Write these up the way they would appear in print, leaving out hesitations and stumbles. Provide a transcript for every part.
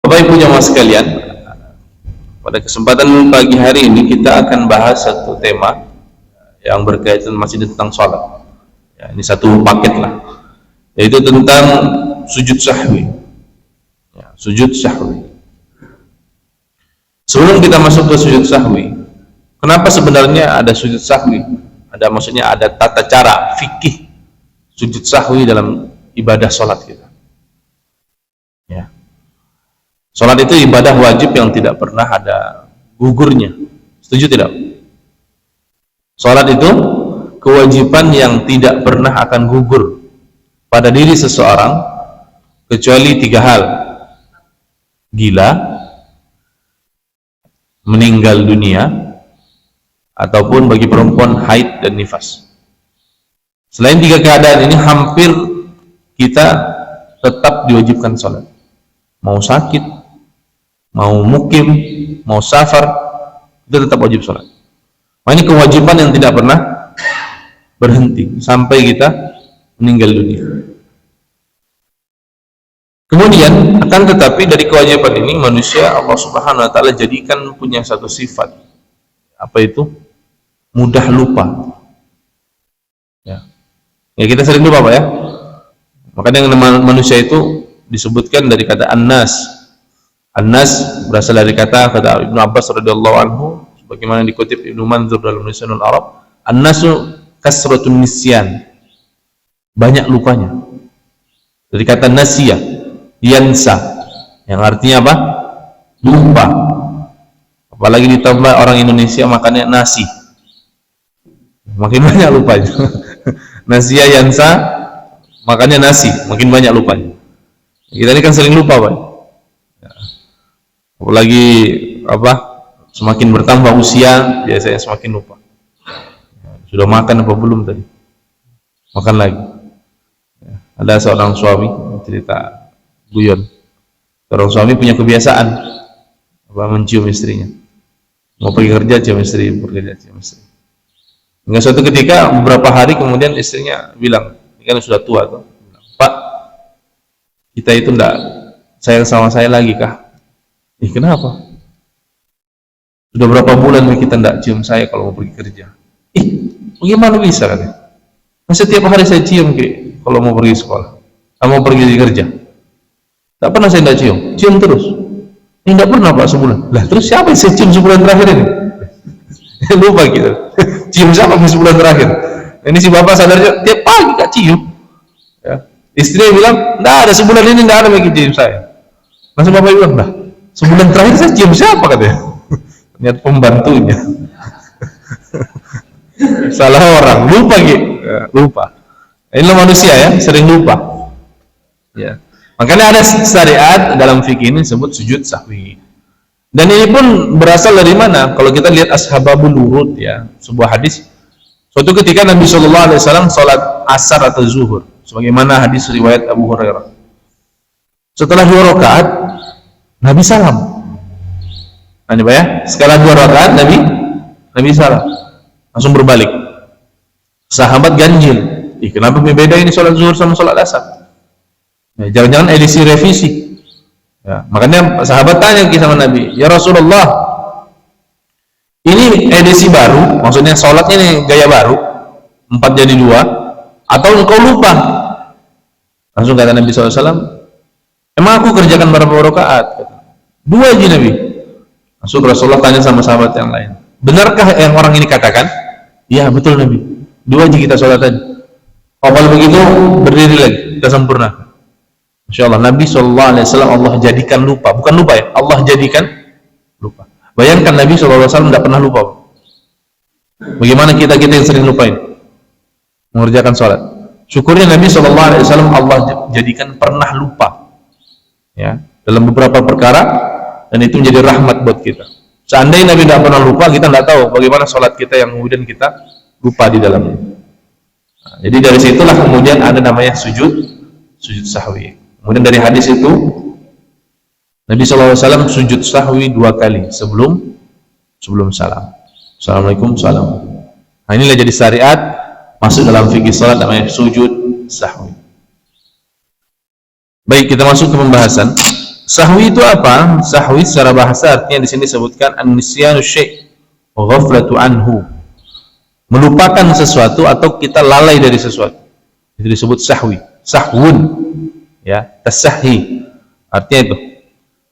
Bapak Ibu jamaah sekalian, pada kesempatan pagi hari ini kita akan bahas satu tema yang berkaitan masih tentang sholat. Ya, ini satu paket lah, yaitu tentang sujud sahwi. Ya, sujud sahwi. Sebelum kita masuk ke sujud sahwi, kenapa sebenarnya ada sujud sahwi? Maksudnya ada tata cara fikih sujud sahwi dalam ibadah sholat kita. Ya. Sholat itu ibadah wajib yang tidak pernah ada gugurnya. Setuju tidak? Sholat itu kewajiban yang tidak pernah akan gugur pada diri seseorang kecuali 3 hal: gila, meninggal dunia, ataupun bagi perempuan haid dan nifas. Selain 3 keadaan ini, hampir kita tetap diwajibkan sholat. Mau sakit, mau mukim, mau safar, itu tetap wajib sholat. Ini kewajiban yang tidak pernah berhenti sampai kita meninggal dunia. Kemudian, akan tetapi dari kewajiban ini manusia Allah Subhanahu wa taala jadikan punya satu sifat. Apa itu? Mudah lupa. Ya, kita sering lupa, Pak ya. Makanya manusia itu disebutkan dari kata an-nas. An-nas berasal dari kata Ibnu Abbas radhiyallahu anhu, sebagaimana dikutip Ibnu Manzur dalam Lisanul Arab, an-nasu kasratun nisyan, banyak lupanya. Dari kata nasiyah, yansa, yang artinya apa? Lupa. Apalagi ditambah orang Indonesia makannya nasi, makin banyak lupanya. Nasiyah yansa, makannya nasi, makin banyak lupanya. Kita ini kan sering lupa, Pak. Apalagi semakin bertambah usia, biasanya semakin lupa. Sudah makan apa belum tadi? Makan lagi. Ada seorang suami, cerita guyon. Seorang suami punya kebiasaan mencium istrinya. Mau pergi kerja cium istri, bekerja cium istri. Hingga suatu ketika beberapa hari kemudian istrinya bilang, ini kan sudah tua tuh, Pak, kita itu enggak sayang sama saya lagi kah? Kenapa? Sudah berapa bulan kita enggak cium saya kalau mau pergi kerja. Bagaimana bisa kan? Setiap hari saya cium kalau mau pergi sekolah, mau pergi kerja. Tak pernah saya enggak cium terus. Ini enggak pernah, Pak, sebulan. Lah terus siapa yang saya cium sebulan terakhir ini? Lupa gitu. Cium siapa sebulan terakhir? Ini si bapak sadarnya tiap pagi Kak cium. Ya. Istrinya bilang, enggak ada, sebulan ini enggak ada yang cium saya. Langsung bapak bilang, nah, sebulan terakhir saya cium siapa katanya? Ternyata pembantunya. Salah orang, lupa gitu. Ya, lupa. Inilah manusia ya, sering lupa. Ya. Makanya ada syariat dalam fikih ini disebut sujud sahwi. Dan ini pun berasal dari mana? Kalau kita lihat ashababul wurud ya, sebuah hadis. Suatu ketika Nabi Shallallahu Alaihi Wasallam sholat asar atau zuhur, sebagaimana hadis riwayat Abu Hurairah. Setelah 2 rakaat, Nabi salam. Nah, Pak ya, setelah 2 rakaat Nabi salam, langsung berbalik. Sahabat ganjil, kenapa beda ini sholat zuhur sama sholat asar? Jangan-jangan edisi revisi. Ya, makanya sahabat tanya sama Nabi, ya Rasulullah, ini edisi baru, maksudnya sholatnya ini gaya baru, 4 jadi 2, atau engkau lupa? Langsung kata Nabi SAW, emang aku kerjakan berapa rakaat? 2 aja Nabi. Langsung Rasulullah tanya sama sahabat yang lain, benarkah yang orang ini katakan? Iya betul Nabi, 2 aja kita sholat tadi. Oh kalau begitu berdiri lagi, kita sempurnakan. Masya Allah, Nabi SAW Allah jadikan lupa, bukan lupa ya, Allah jadikan lupa. Bayangkan Nabi SAW tidak pernah lupa. Bagaimana kita yang sering lupain mengerjakan sholat? Syukurnya Nabi SAW Allah jadikan pernah lupa ya, dalam beberapa perkara, dan itu menjadi rahmat buat kita. Seandainya Nabi tidak pernah lupa, kita tidak tahu bagaimana sholat kita yang kemudian kita lupa di dalamnya. Nah, jadi dari situlah kemudian ada namanya sujud sahwi. Kemudian dari hadis itu Nabi SAW sujud sahwi 2 kali sebelum salam. Assalamualaikum, salam. Nah, inilah jadi syariat masuk dalam fikih salat namanya sujud sahwi. Baik, kita masuk ke pembahasan. Sahwi itu apa? Sahwi secara bahasa artinya di sini disebutkan an-nisyanu syai' wa ghaflatu anhu. Melupakan sesuatu atau kita lalai dari sesuatu. Itu disebut sahwi. Sahwun. Ya, tasahhi. Artinya itu.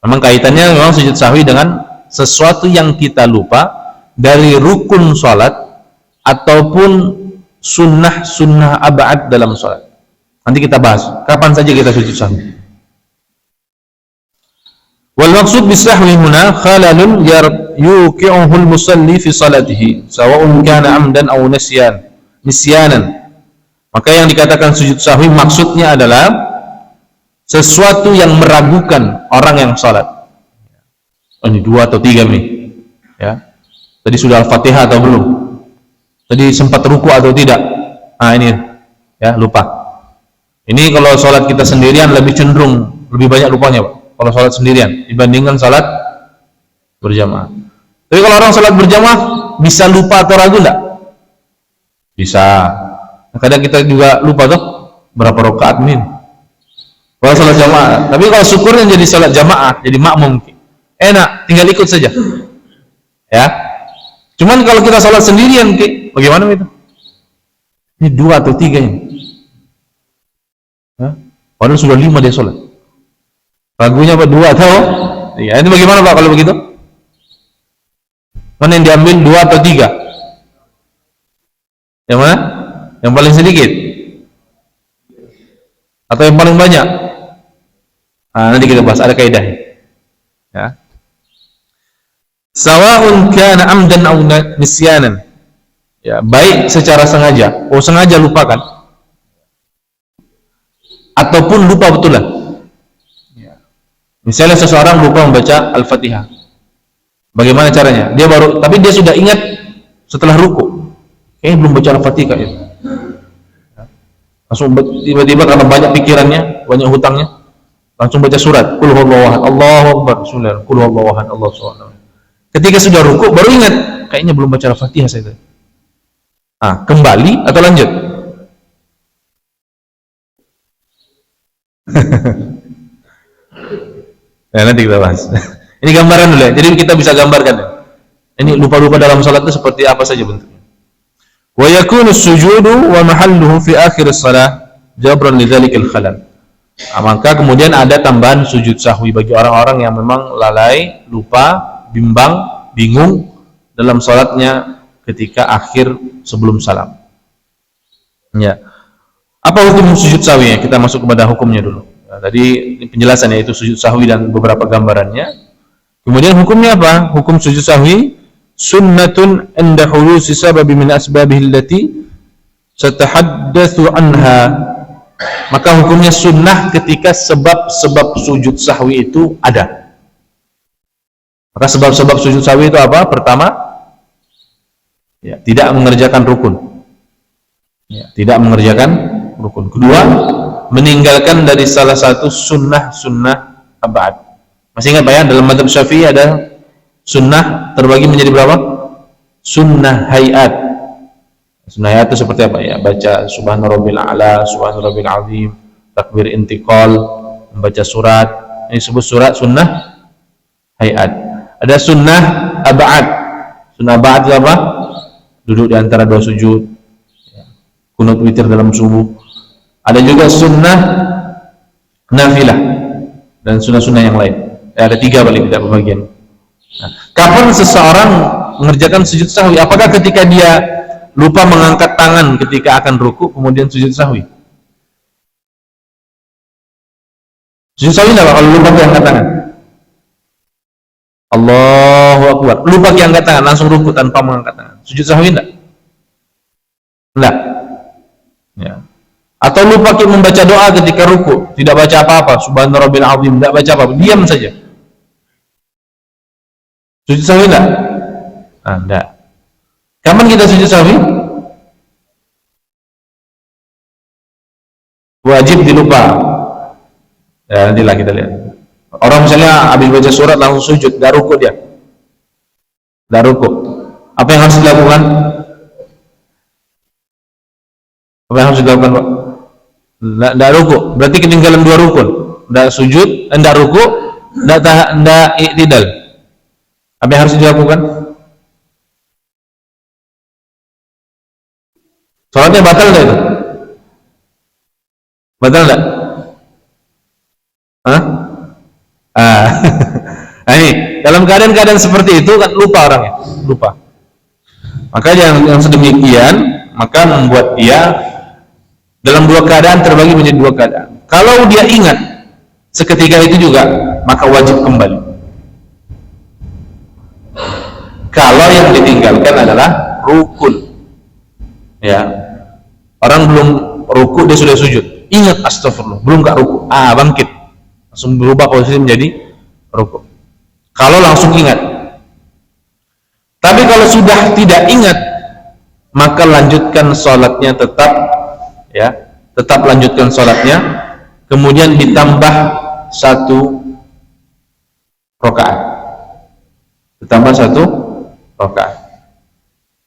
Memang kaitannya memang sujud sahwi dengan sesuatu yang kita lupa dari rukun salat ataupun sunnah abad dalam salat. Nanti kita bahas kapan saja kita sujud sahwi. Wal maksud bisahwi huna khalalun yuqi'uhu al-musalli fi salatihi sawa'un kana 'amdan aw nisyanan. Maka yang dikatakan sujud sahwi maksudnya adalah sesuatu yang meragukan orang yang salat. Oh, ini 2 atau 3 nih. Ya. Tadi sudah Al-Fatihah atau belum? Tadi sempat ruku atau tidak? Nah, ini ya, lupa. Ini kalau salat kita sendirian lebih cenderung lebih banyak lupanya, Pak. Kalau salat sendirian dibandingkan salat berjamaah. Tapi kalau orang salat berjamaah bisa lupa atau ragu enggak? Bisa. Kadang kita juga lupa tuh berapa rakaat min. Kalau salat jamaah. Tapi kalau syukurnya jadi salat jamaah, jadi makmum, enak, tinggal ikut saja. Ya. Cuman kalau kita salat sendirian, bagaimana itu? Ini 2 atau 3 ini. Ya. Padahal sudah 5 dia salat. Ragunya apa 2 atau? Ya, ini bagaimana Pak kalau begitu? Mana yang diambil 2 atau 3? Yang mana? Yang paling sedikit? Atau yang paling banyak? Nah, nanti kita bahas, ada kaidahnya. Ya. Sawa'un kana 'amdan aw nisyanan. Ya, baik secara sengaja, sengaja lupakan. Ataupun lupa betulan. Ya. Misalnya seseorang lupa membaca Al-Fatihah. Bagaimana caranya? Tapi dia sudah ingat setelah ruku. Belum baca Al-Fatihah itu. Langsung tiba-tiba karena banyak pikirannya, banyak hutangnya, langsung baca surat Qul huwallahu ahad, Allahu akbar, bismillah, Qul huwallahu ahad, Allahu subhanahu. Ketika sudah ruku baru ingat, kayaknya belum baca Al-Fatihah saya tadi. Kembali atau lanjut? Nah, nanti kita bahas. Ini gambaran dulu ya. Jadi kita bisa gambarkan ya. Ini lupa-lupa dalam salat itu seperti apa saja bentuknya. Wa yakunu sujudu wa mahalluhu fi akhir as-salah jabran lidzalikal khalal. Maka kemudian ada tambahan sujud sahwi bagi orang-orang yang memang lalai, lupa, bimbang, bingung dalam salatnya ketika akhir sebelum salam. Ya. Apa hukum sujud sahwi? Kita masuk kepada hukumnya dulu. Nah, tadi penjelasan yaitu sujud sahwi dan beberapa gambarannya. Kemudian hukumnya apa? Hukum sujud sahwi sunnatun inda hulusi sababi min asbabihi allati satahaddatsu anha. Maka hukumnya sunnah ketika sebab-sebab sujud sahwi itu ada. Maka sebab-sebab sujud sahwi itu apa? Pertama, ya, tidak mengerjakan rukun. Ya, tidak mengerjakan rukun. Kedua, meninggalkan dari salah satu sunnah abad. Masih ingat Pak ya, dalam mazhab Syafi'i ada sunnah terbagi menjadi berapa? Sunnah hayat. Sunnah hayat itu seperti apa ya? Baca subhana rabbil a'la, subhana rabbil azim, takbir intiqal, membaca surat. Ini disebut surat sunnah hayat. Ada sunnah abad. Sunnah abad itu apa? Duduk di antara 2 sujud. Kunut witir dalam subuh. Ada juga sunnah nafilah dan sunnah-sunnah yang lain. Ada 3 paling tidak pembagian. Nah, kapan seseorang mengerjakan sujud sahwi? Apakah ketika dia lupa mengangkat tangan ketika akan ruku kemudian sujud sahwi? Sujud sahwi enggak kalau lupa angkat tangan? Allahu akbar. Lupa angkat tangan langsung ruku tanpa mengangkat tangan. Sujud sahwi enggak? Enggak. Ya. Atau lupa membaca doa ketika ruku, tidak baca apa-apa, subhana rabbil azim, tidak baca apa-apa, diam saja. Sujud sahwi enggak? Enggak. Kapan kita sujud sahwi? Wajib dilupa. Ya, nantilah kita lihat. Orang misalnya habis baca surat langsung sujud, enggak ruku dia. Enggak ruku. Apa yang harus dilakukan? Apa yang harus dilakukan, Pak? Enggak ruku. Berarti ketinggalan 2 rukun. Enggak sujud, enggak ruku, Enggak i'tidal. Apa yang harus dilakukan? Sholatnya batal enggak itu? Batal enggak? Hah? Nah ini, dalam keadaan-keadaan seperti itu kan lupa orangnya, lupa. Maka yang sedemikian, maka membuat dia dalam dua keadaan terbagi menjadi dua keadaan. Kalau dia ingat seketika itu juga, maka wajib kembali. Kalau yang ditinggalkan adalah rukun, ya, orang belum ruku dia sudah sujud, ingat astagfirullah, belum gak ruku, bangkit, langsung berubah posisi menjadi ruku. Kalau langsung ingat. Tapi kalau sudah tidak ingat, maka lanjutkan sholatnya tetap, ya, tetap lanjutkan sholatnya, kemudian ditambah 1 rakaat, ditambah 1 rakaat.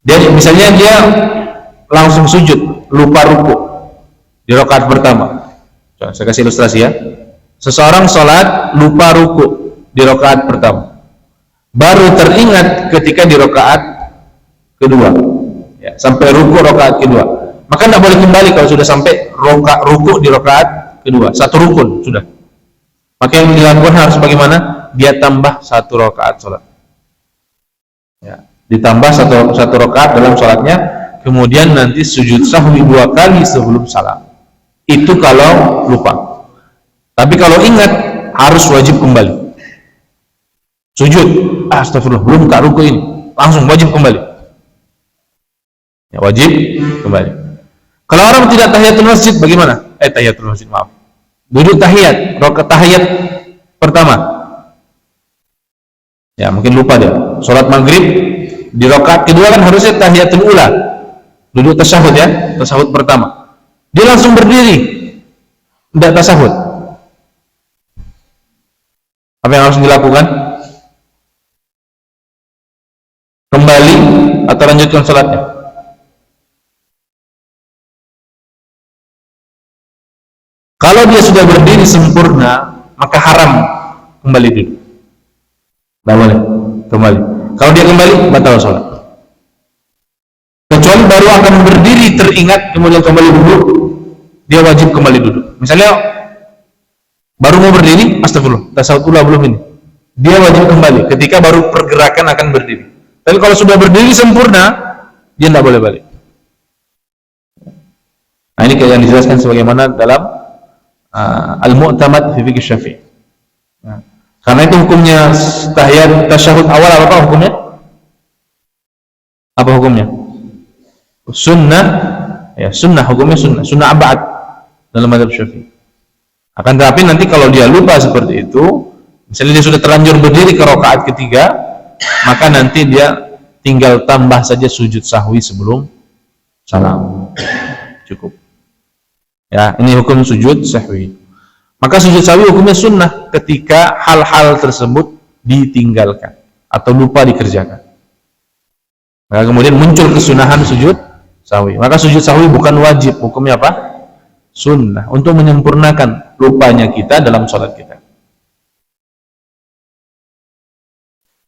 Jadi misalnya dia langsung sujud, lupa ruku di rakaat pertama. Coba saya kasih ilustrasi ya. Seseorang sholat lupa ruku di rakaat pertama, baru teringat ketika di rakaat kedua, ya, sampai ruku rakaat kedua, maka tidak boleh kembali kalau sudah sampai ruku di rakaat kedua, 1 rukun sudah. Maka yang dilakukan harus bagaimana? Dia tambah 1 rakaat sholat, ya, ditambah satu rakaat dalam sholatnya, kemudian nanti sujud sahwi 2 kali sebelum salam. Itu kalau lupa. Tapi kalau ingat, harus wajib kembali. Sujud, astagfirullah, belum tak ruku ini, langsung wajib kembali. Ya, wajib kembali. Kalau orang tidak tahiyatul masjid bagaimana? Tahiyatul masjid, maaf. Duduk tahiyat, rakaat tahiyat pertama. Ya, mungkin lupa dia. Salat maghrib di rakaat kedua kan harusnya tahiyatul ula. Duduk tasyahud ya, tasyahud pertama. Dia langsung berdiri. Tidak tasyahud. Apa yang harus dilakukan? Kembali atau lanjutkan salatnya? Kalau dia sudah berdiri sempurna, maka haram kembali duduk. Tidak boleh kembali. Kalau dia kembali, batal sholat. Kecuali baru akan berdiri teringat kemudian kembali duduk, dia wajib kembali duduk. Misalnya baru mau berdiri, astagfirullah, tasyahud ula belum ini, dia wajib kembali ketika baru pergerakan akan berdiri. Tapi kalau sudah berdiri sempurna, dia tidak boleh balik. Nah ini yang dijelaskan sebagaimana dalam Al-Mu'tamad fi Fiqh Syafi'i. Nah, karena itu hukumnya tahiyat tasyahud awal apa hukumnya? Apa hukumnya? Sunnah, ya, sunnah, hukumnya sunnah abad dalam mazhab Syafi'i. Akan tetapi nanti kalau dia lupa seperti itu, misalnya dia sudah terlanjur berdiri ke rakaat ketiga, maka nanti dia tinggal tambah saja sujud sahwi sebelum salam. Cukup. Ya, ini hukum sujud sahwi. Maka sujud sahwi hukumnya sunnah ketika hal-hal tersebut ditinggalkan atau lupa dikerjakan. Maka kemudian muncul kesunahan sujud sahwi. Maka sujud sahwi bukan wajib, hukumnya apa? Sunnah, untuk menyempurnakan lupanya kita dalam sholat kita.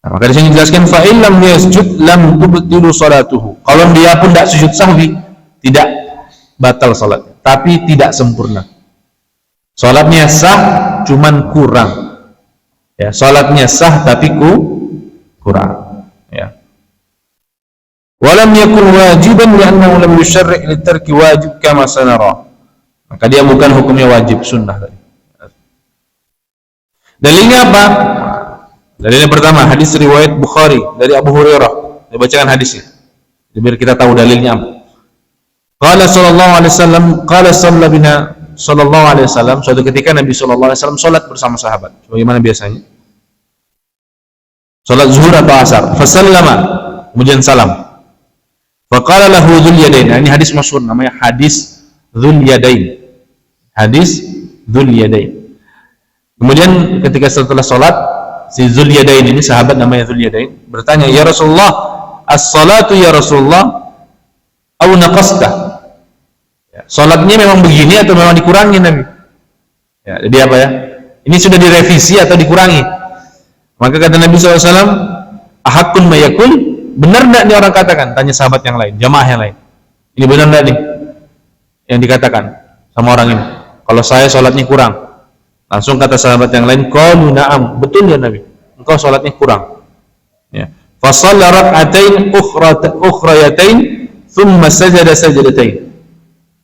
Nah, maka di sini dijelaskan fa in lam yasjud lam tubtilu salatuhu. Kalau dia pun tidak sujud sahwi, tidak batal salatnya, tapi tidak sempurna. Salatnya sah, cuman kurang. Ya, salatnya sah tapi kurang. Ya. Walam yakun wajiban li'annahu lam yusyarri' litarki wajib kama sanara. Maka dia bukan hukumnya wajib, sunnah tadi. Dalilnya apa? Dalilnya pertama, hadis riwayat Bukhari dari Abu Hurairah. Saya bacakan hadisnya biar kita tahu dalilnya apa. Qala sallallahu alaihi wasallam, qala shalla bina sallallahu alaihi wasallam, suatu ketika Nabi sallallahu alaihi wasallam salat bersama sahabat. Bagaimana biasanya? Salat zuhur atau asar. Fa sallama, kemudian salam. Fa qala lahu dzul yadain. Ini hadis masyhur namanya hadis dzul yadain. Hadis dzul yadain. Kemudian ketika setelah salat, si Dzul Yadain ini, sahabat namanya Dzul Yadain, bertanya, "Ya Rasulullah, as-salatu ya Rasulullah au naqasta?" Ya, salatnya memang begini atau memang dikurangi Nabi? Ya, jadi apa ya? Ini sudah direvisi atau dikurangi? Maka kata Nabi SAW, ahakun mayakul, benar tidak nih orang katakan? Tanya sahabat yang lain, jamaah yang lain. Ini benar tidak nih yang dikatakan sama orang ini? Kalau saya sholatnya kurang. Langsung kata sahabat yang lain, qalu na'am, betul ya Nabi, engkau sholatnya kurang. Ya. Fasalla rak'atain ukhrayatain thumma sajada sajdatain.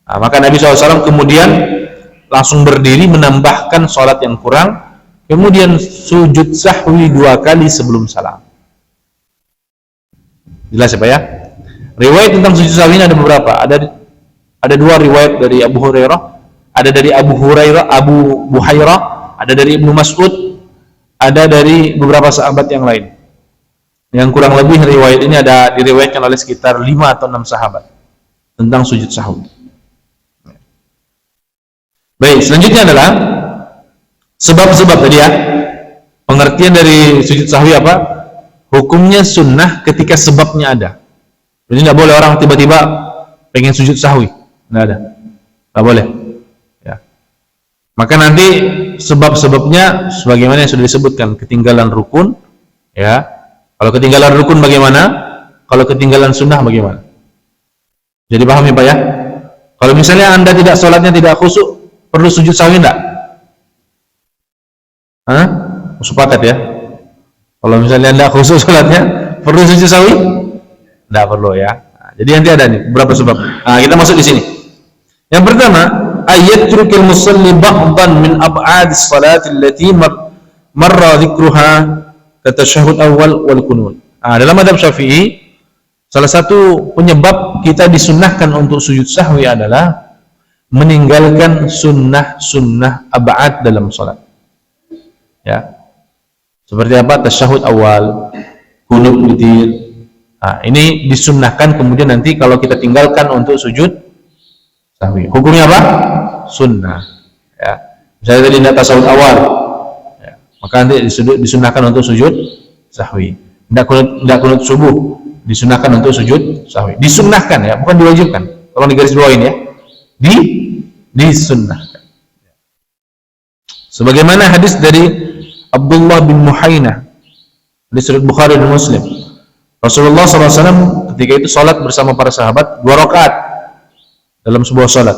Nah, maka Nabi SAW kemudian langsung berdiri menambahkan sholat yang kurang, kemudian sujud sahwi 2 kali sebelum salam. Jelas ya Pak ya? Riwayat tentang sujud sahwi ini ada beberapa. Ada 2 riwayat dari Abu Hurairah, ada dari Abu Buhairah, ada dari Ibnu Mas'ud, ada dari beberapa sahabat yang lain. Yang kurang lebih riwayat ini ada diriwayatkan oleh sekitar 5 atau 6 sahabat tentang sujud sahwi. Baik, selanjutnya adalah sebab-sebab tadi ya. Pengertian dari sujud sahwi apa? Hukumnya sunnah ketika sebabnya ada. Jadi tidak boleh orang tiba-tiba pengen sujud sahwi. Tidak ada. Tidak boleh. Ya. Maka nanti sebab-sebabnya sebagaimana yang sudah disebutkan, ketinggalan rukun, ya. Kalau ketinggalan rukun bagaimana? Kalau ketinggalan sunnah bagaimana? Jadi paham ya Pak ya? Kalau misalnya Anda tidak sholatnya tidak khusyuk, perlu sujud sahwi enggak? Hah? Sepakat ya? Kalau misalnya Anda khusyuk sholatnya, perlu sujud sahwi? Enggak perlu ya. Nah, jadi nanti ada nih beberapa sebab. Nah, kita masuk di sini. Yang pertama, ayatrukil musalli ba'dan min ab'adis salati allati marra dzikruha katasyahud awal wal kunun. Nah, dalam mazhab Syafi'i, salah satu penyebab kita disunnahkan untuk sujud sahwi adalah meninggalkan sunnah ab'ad dalam salat. Ya. Seperti apa? Tasyahud awal, kunut witir. Nah, ini disunnahkan kemudian nanti kalau kita tinggalkan untuk sujud sahwi. Hukumnya apa? Sunnah. Ya. Misalnya tadi tidak tasyahud awal, ya. Maka nanti disunnahkan untuk sujud sahwi. Tidak kunut subuh, disunnahkan untuk sujud sahwi. Disunnahkan ya, bukan diwajibkan. Tolong digaris bawahin ya. Disunnahkan. Sebagaimana hadis dari Abdullah bin Muhainah di Sahih Bukhari dan Muslim. Rasulullah SAW ketika itu salat bersama para sahabat 2 rakaat dalam sebuah salat.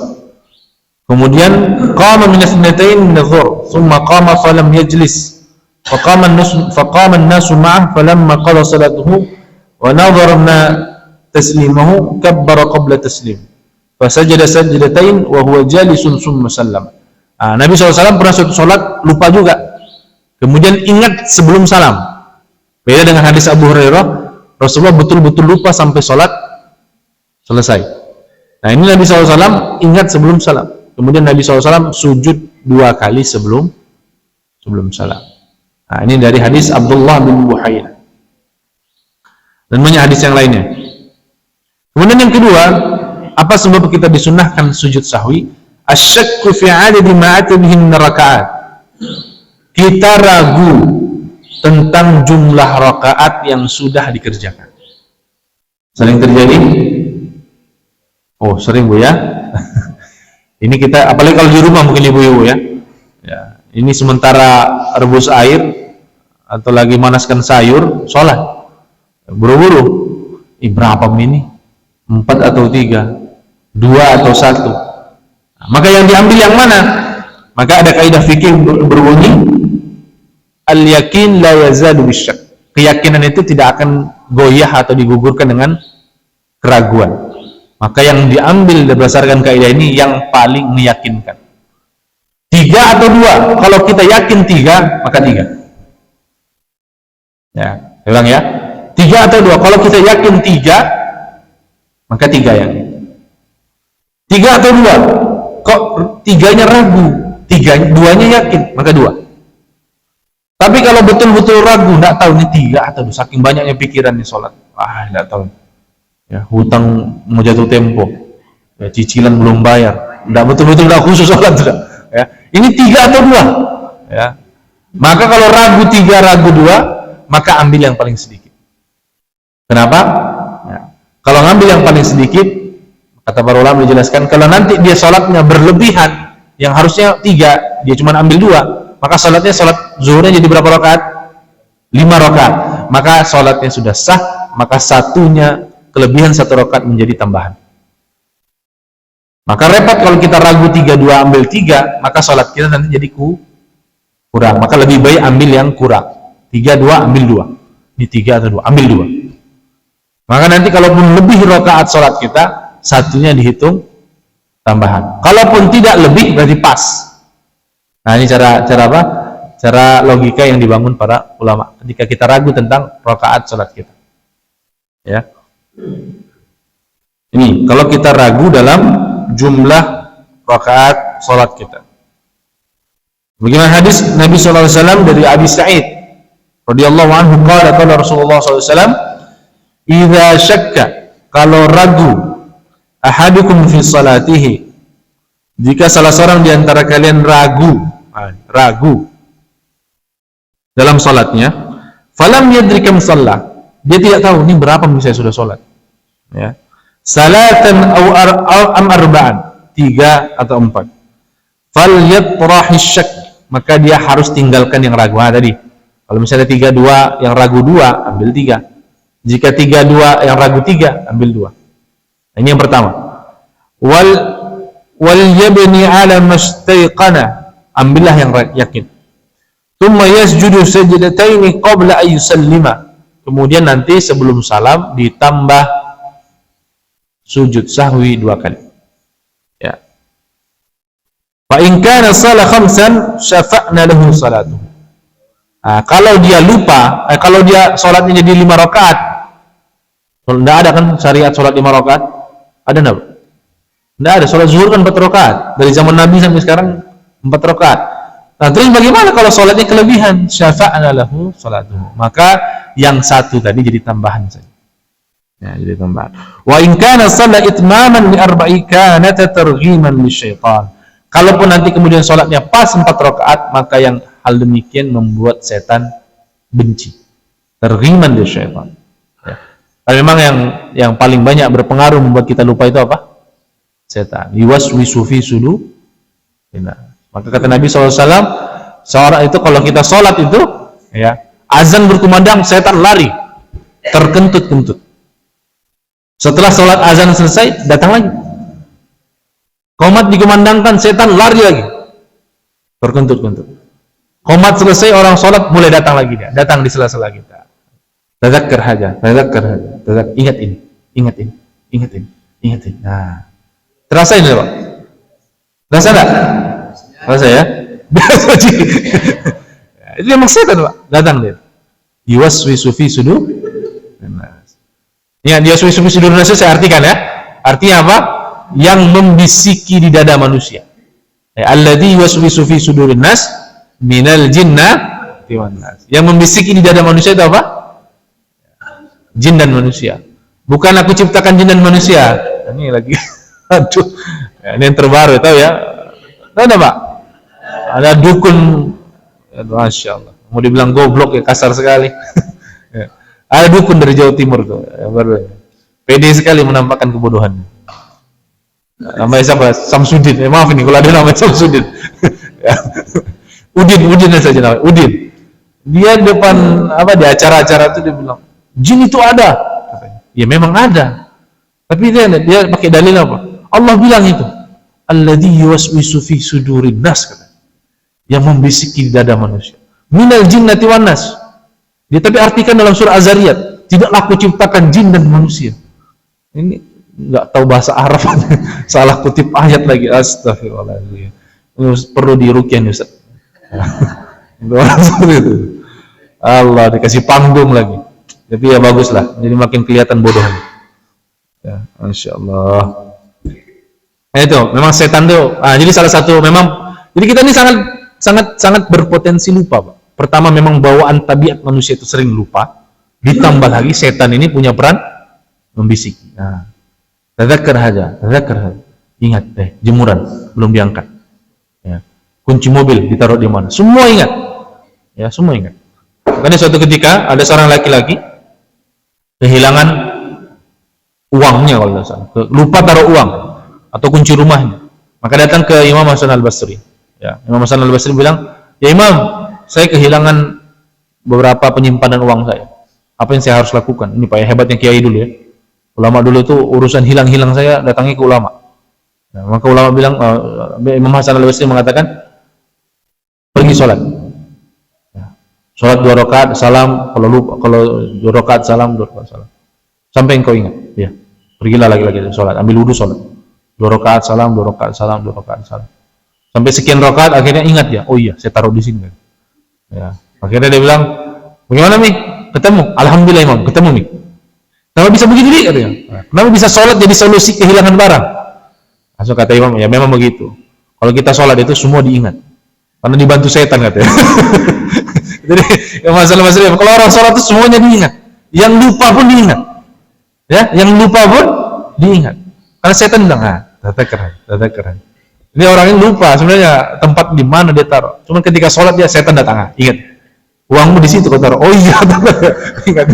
Kemudian qama min ithnatain min adh-dhuhr, thumma qama falam yajlis. Faqama an-nasu ma'ahu falamma qada salatuhu wa nadharna taslimahu kabbara qabla taslim. Fasajada sajdatain wa huwa jalisun thumma sallam. Nabi SAW pernah suatu salat lupa juga. Kemudian ingat sebelum salam. Beda dengan hadis Abu Hurairah, Rasulullah betul-betul lupa sampai sholat selesai. Nah ini Nabi SAW ingat sebelum salam. Kemudian Nabi SAW sujud 2 kali sebelum salam. Nah ini dari hadis Abdullah bin Buhainah. Dan banyak hadis yang lainnya. Kemudian yang kedua, apa sebab kita disunnahkan sujud sahwi? Asyakku fi adadi ma'ata bihin raka'at. Kita ragu tentang jumlah rakaat yang sudah dikerjakan. Sering terjadi? Oh, sering Bu ya. Ini kita, apalagi kalau di rumah mungkin ibu-ibu ya. Ya, ini sementara rebus air atau lagi manaskan sayur, sholat. Buru-buru. Berapa ini? 4 atau 3? 2 atau 1? Nah, maka yang diambil yang mana? Maka ada kaidah fikih berbunyi al-yakin la yazadu bisyak. Keyakinan itu tidak akan goyah atau digugurkan dengan keraguan. Maka yang diambil berdasarkan kaidah ini yang paling meyakinkan. 3 atau 2. Kalau kita yakin 3, maka 3. Ya, ulang ya. 3 atau 2. Kalau kita yakin 3, maka 3 yang. 3 atau 2. Kok 3-nya ragu, 2-nya yakin, maka 2. Tapi kalau betul-betul ragu, tidak tahu ini 3 atau 2, saking banyaknya pikiran di sholat. Tidak tahu. Ya, hutang mau jatuh tempo, ya, cicilan belum bayar, tidak betul-betul tidak khusus sholat sudah. Ya, ini 3 atau 2. Ya. Maka kalau ragu 3, ragu 2, maka ambil yang paling sedikit. Kenapa? Ya. Kalau ngambil yang paling sedikit, kata para ulama menjelaskan, kalau nanti dia sholatnya berlebihan, yang harusnya 3, dia cuma ambil 2. Maka salatnya salat zuhurnya jadi berapa rakaat? rakaat, maka sholatnya sudah sah, maka satunya kelebihan 1 rakaat menjadi tambahan. Maka repot kalau kita ragu 3-2 ambil 3, maka sholat kita nanti jadi kurang. Maka lebih baik ambil yang kurang. 3-2 ambil 2. Ini 3 atau 2, ambil 2. Maka nanti kalaupun lebih rakaat sholat kita, satunya dihitung tambahan. Kalaupun tidak lebih berarti pas. Nah, ini cara apa? Cara logika yang dibangun para ulama ketika kita ragu tentang rakaat sholat kita. Ya. Ini kalau kita ragu dalam jumlah rakaat salat kita. Bagaimana hadis Nabi sallallahu alaihi wasallam dari Abi Sa'id radhiyallahu anhu qala Rasulullah sallallahu alaihi wasallam, "Idza syakka," kalau ragu, "ahadukum fi salatihi," jika salah seorang di antara kalian ragu dalam salatnya, falam yadri kam shalla, dia tidak tahu ini berapa menit saya sudah salat. Ya. Salatan am arba'an, 3 atau 4. Falyatrahish syak, maka dia harus tinggalkan yang ragu. Tadi kalau misalnya 3-2 yang ragu 2, ambil 3. Jika 3-2 yang ragu 3, ambil 2. Ini yang pertama. Wal yabni ala mastayqana, ambillah yang yakin. Tsumma yasjudu sajdataini qabla an yusallima, kemudian nanti sebelum salam ditambah sujud sahwi 2 kali. Ya. Fa in kana shalah khamsan syafa'na lahu salatuhu. Kalau dia lupa, kalau dia salatnya jadi 5 rakaat. Enggak ada kan syariat salat 5 rakaat? Ada enggak? Enggak ada. Salat zuhur kan 4 rakaat. Dari zaman Nabi sampai sekarang 4 rakaat. Nah, terus bagaimana kalau salatnya kelebihan? Syafa'na lahu salatuhu. Maka yang satu tadi jadi tambahan saja. Ya, jadi tambahan. Wa in kana shalla itmaman li arba'i kanat targhiman lisyaitan. Kalaupun nanti kemudian salatnya pas 4 rakaat, maka yang hal demikian membuat setan benci. Targhiman lisyaitan. Ya. Tapi memang yang paling banyak berpengaruh membuat kita lupa itu apa? Setan. Yuwaswisu fi sudurinnas. Maka kata Nabi SAW, seorang itu kalau kita salat itu, ya, azan berkumandang, setan lari, terkentut-kentut. Setelah sholat azan selesai, datang lagi. Qomat dikumandangkan, setan lari lagi, terkentut-kentut. Qomat selesai, orang sholat mulai datang lagi dia, datang di sela-sela kita. Tadzakkar haja, ingat ini. Nah, terasa ini Pak? Terasa enggak? Terasa ya? Itu memang setan Pak, datang dia. Yuwaswisu fi sudur. Ya, dia sufi sudur nasi saya artikan ya. Artinya apa? Yang membisiki di dada manusia. Alladzi yuwaswisu fi sudurin nas minal jinnati wan nas. Yang membisiki di dada manusia itu apa? Jin dan manusia. Bukan aku ciptakan jin dan manusia. Ini lagi aduh. Ya, ini yang terbaru tahu ya. Tahu enggak, Pak? Ada dukun, Masya Allah. Mau dibilang goblok ya, kasar sekali. Ya. Ada dukun dari Jawa Timur tuh, baru pede sekali menampakkan kebodohan. Namanya siapa? Samsudin. Maaf ini kalau ada namanya Samsudin. Udin saja namanya. Udin. Dia depan di acara-acara itu dia bilang, jin itu ada. Katanya. Ya memang ada. Tapi dia pakai dalil apa? Allah bilang itu. Alladzi yuwaswisu fi sudurin nas, katanya. Yang membisiki di dada manusia. Minal jinnati wan nas. Dia tapi artikan dalam surah Az-Zariyat, tidaklah aku ciptakan jin dan manusia. Ini nggak tahu bahasa Arab, salah kutip ayat lagi. Astagfirullahaladzim. Perlu diruqyah nih Ustaz. Orang seperti itu. Allah dikasih panggung lagi. Tapi ya bagus lah, jadi makin kelihatan bodohnya. Ya, Masya Allah. Nah, itu memang setan tuh. Jadi salah satu memang. Jadi kita ini sangat berpotensi lupa, Pak. Pertama memang bawaan tabiat manusia itu sering lupa, ditambah lagi setan ini punya peran membisiki. Nah, tadzakkar haja. Ingat jemuran belum diangkat. Ya. Kunci mobil ditaruh di mana? Semua ingat. Ya, semua ingat. Makanya suatu ketika ada seorang laki-laki kehilangan uangnya kalau tidak salah, lupa taruh uang atau kunci rumahnya. Maka datang ke Imam Hasan Al-Basri. Ya, Imam Hasan Al-Basri bilang, "Ya Imam, saya kehilangan beberapa penyimpanan uang saya. Apa yang saya harus lakukan? Ini Pak, ya, hebatnya kiai dulu ya. Ulama dulu itu urusan hilang-hilang saya datangi ke ulama. Nah, maka ulama bilang, Imam Hasan Al-Basri mengatakan, pergi sholat. Ya. Sholat 2 rakaat, salam, kalau 2 rakaat salam, 2 rakaat salam. Sampai engkau ingat, ya. Pergilah lagi-lagi sholat, ambil wudu sholat. 2 rakaat salam, 2 rakaat salam, 2 rakaat salam. Sampai sekian rakaat akhirnya ingat ya, oh iya, saya taruh di sini. Ya. Akhirnya dia bilang, bagaimana Mi? Ketemu? Alhamdulillah Imam, ketemu Mi. Kenapa bisa begitu nih? Katanya. Kenapa bisa sholat jadi solusi kehilangan barang? Langsung kata Imam, ya memang begitu. Kalau kita sholat itu semua diingat. Karena dibantu setan katanya. Jadi masalah-masalah, kalau orang sholat itu semuanya diingat. Yang lupa pun diingat. Ya, yang lupa pun diingat. Karena setan bilang, ternyata keren. Ini orang yang lupa sebenarnya tempat di mana dia taruh. Cuma ketika sholat dia setan datang, ingat. Uangmu di situ kau taruh. Oh iya, ingat.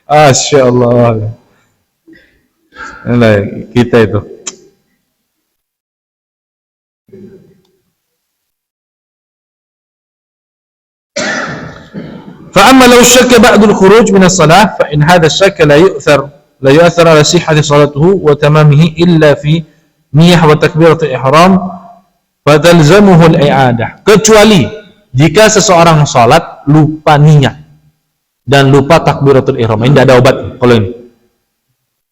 Masya Allah. Inilah kita itu. فأما لو شك بعد الخروج من الصلاة فإن هذا الشك لا يؤثر على صحة صلاته وتمامه إلا في نية وتكبيرة الإحرام فتلزمه الإعادة. Kecuali jika seseorang salat lupa niat dan lupa takbiratul ihram, ini tidak ada obat kalau ini.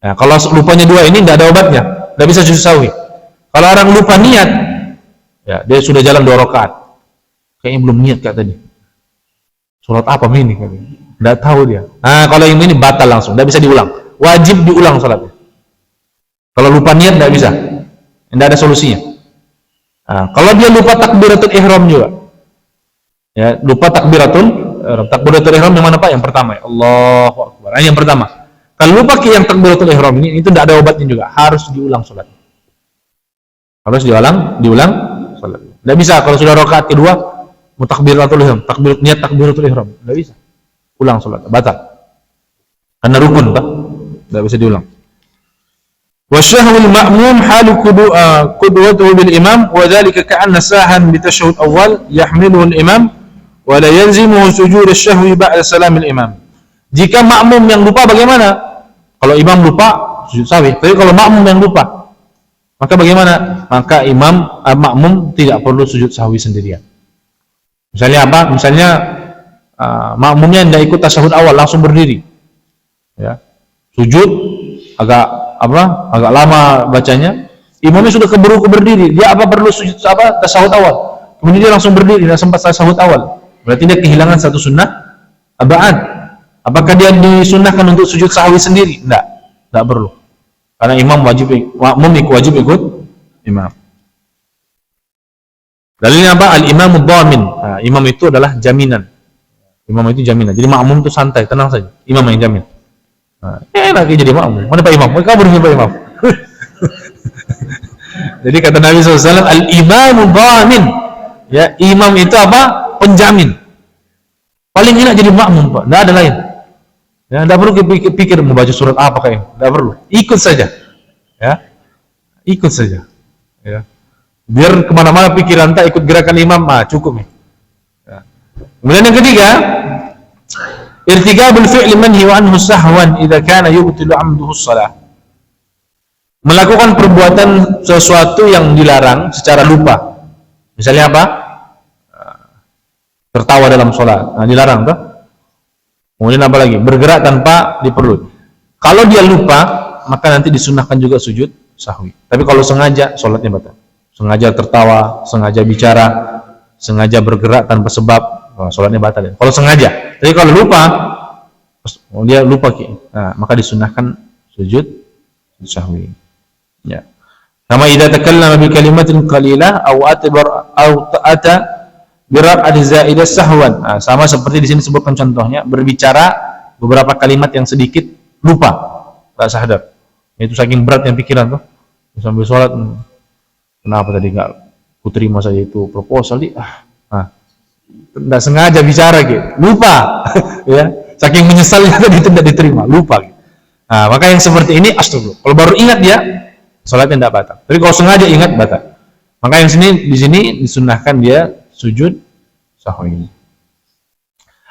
Nah, kalau lupanya 2 ini tidak ada obatnya, tidak bisa sujud sahwi. Kalau orang lupa niat, ya dia sudah jalan 2 rakaat, kayaknya belum niat kayak tadi. Sholat apa ini? Tidak tahu dia. Nah, kalau yang ini batal langsung, tidak bisa diulang. Wajib diulang sholatnya. Kalau lupa niat tidak bisa, tidak ada solusinya. Nah, kalau dia lupa takbiratul ihram juga, ya lupa takbiratul ihram yang mana Pak? Yang pertama ya. Allahu Akbar. Yang pertama. Kalau lupa yang takbiratul ihram ini itu tidak ada obatnya juga, harus diulang sholat. Harus diulang sholat. Tidak bisa kalau sudah rakaat kedua mutakbiratul ihram, niat takbiratul ihram, tidak bisa. Ulang sholat, batal. Karena rukun Pak. Tidak bisa diulang. Wasyahwul ma'mum halu qudwatuhu bil imam wa dzalika ka'anna sahan bi tashahhud awal yahmiluhu al imam wa la yalzimuhu sujud asy-syahwi ba'da salamil imam. Jika makmum yang lupa bagaimana? Kalau imam lupa sujud sahwi. Tapi kalau makmum yang lupa, maka bagaimana? Maka makmum tidak perlu sujud sahwi sendirian. Misalnya apa? Misalnya makmumnya tidak ikut tasyahud awal, langsung berdiri. Ya. Sujud agak lama bacanya. Imamnya sudah keburu berdiri. Dia perlu sujud tasyahud awal. Kemudian dia langsung berdiri, tidak sempat tasyahud awal. Berarti dia kehilangan satu sunnah abad. Apakah dia disunnahkan untuk sujud sahwi sendiri? Tidak perlu. Karena makmum wajib ikut imam. Dalilnya apa? Al-imamu dhamin. Nah, imam itu adalah jaminan. Imam itu jaminan. Jadi makmum itu santai, tenang saja. Imam yang jamin. Nah, enak jadi makmum. Mana Pak Imam? Kabur Pak Imam. Jadi kata Nabi SAW, al-imamu dhamin. Ya, imam itu apa? Penjamin. Paling enak jadi makmum Pak. Tidak ada lain. Ya, tidak perlu pikir mau baca surat apa kayak. Tidak perlu. Ikut saja. Ya, ikut saja. Ya. Biar kemana-mana pikiran tak ikut gerakan imam, cukup nih. Ya. Kemudian yang ketiga, irtigabul fi'li manhi wa anhu sahwan idza kana yubtilu 'amduhu shalah. Melakukan perbuatan sesuatu yang dilarang secara lupa. Misalnya apa? Tertawa dalam sholat. Nah, dilarang toh? Kemudian apa lagi? Bergerak tanpa di perut. Kalau dia lupa, maka nanti disunahkan juga sujud sahwi. Tapi kalau sengaja, sholatnya batal. Sengaja tertawa, sengaja bicara, sengaja bergerak tanpa sebab, sholatnya batal. Ya. Kalau sengaja. Tapi kalau lupa, dia lupa, maka disunahkan sujud sahwi. Ya. Kama idza takallama bi kalimatin qalilah aw ata bi raf'ati zaidah sahwan. Sama seperti di sini sebutkan contohnya, berbicara beberapa kalimat yang sedikit lupa, tak sadar. Itu saking beratnya pikiran tuh. Sambil sholat, kenapa tadi enggak kuterima saja itu proposal tidak sengaja bicara gitu, lupa. Ya, saking menyesalnya tadi itu tidak diterima, lupa gitu. Nah, maka yang seperti ini astagfirullah. Kalau baru ingat dia, sholatnya tidak batal. Tapi kalau sengaja ingat batal. Maka yang di sini disunahkan dia sujud sahwi.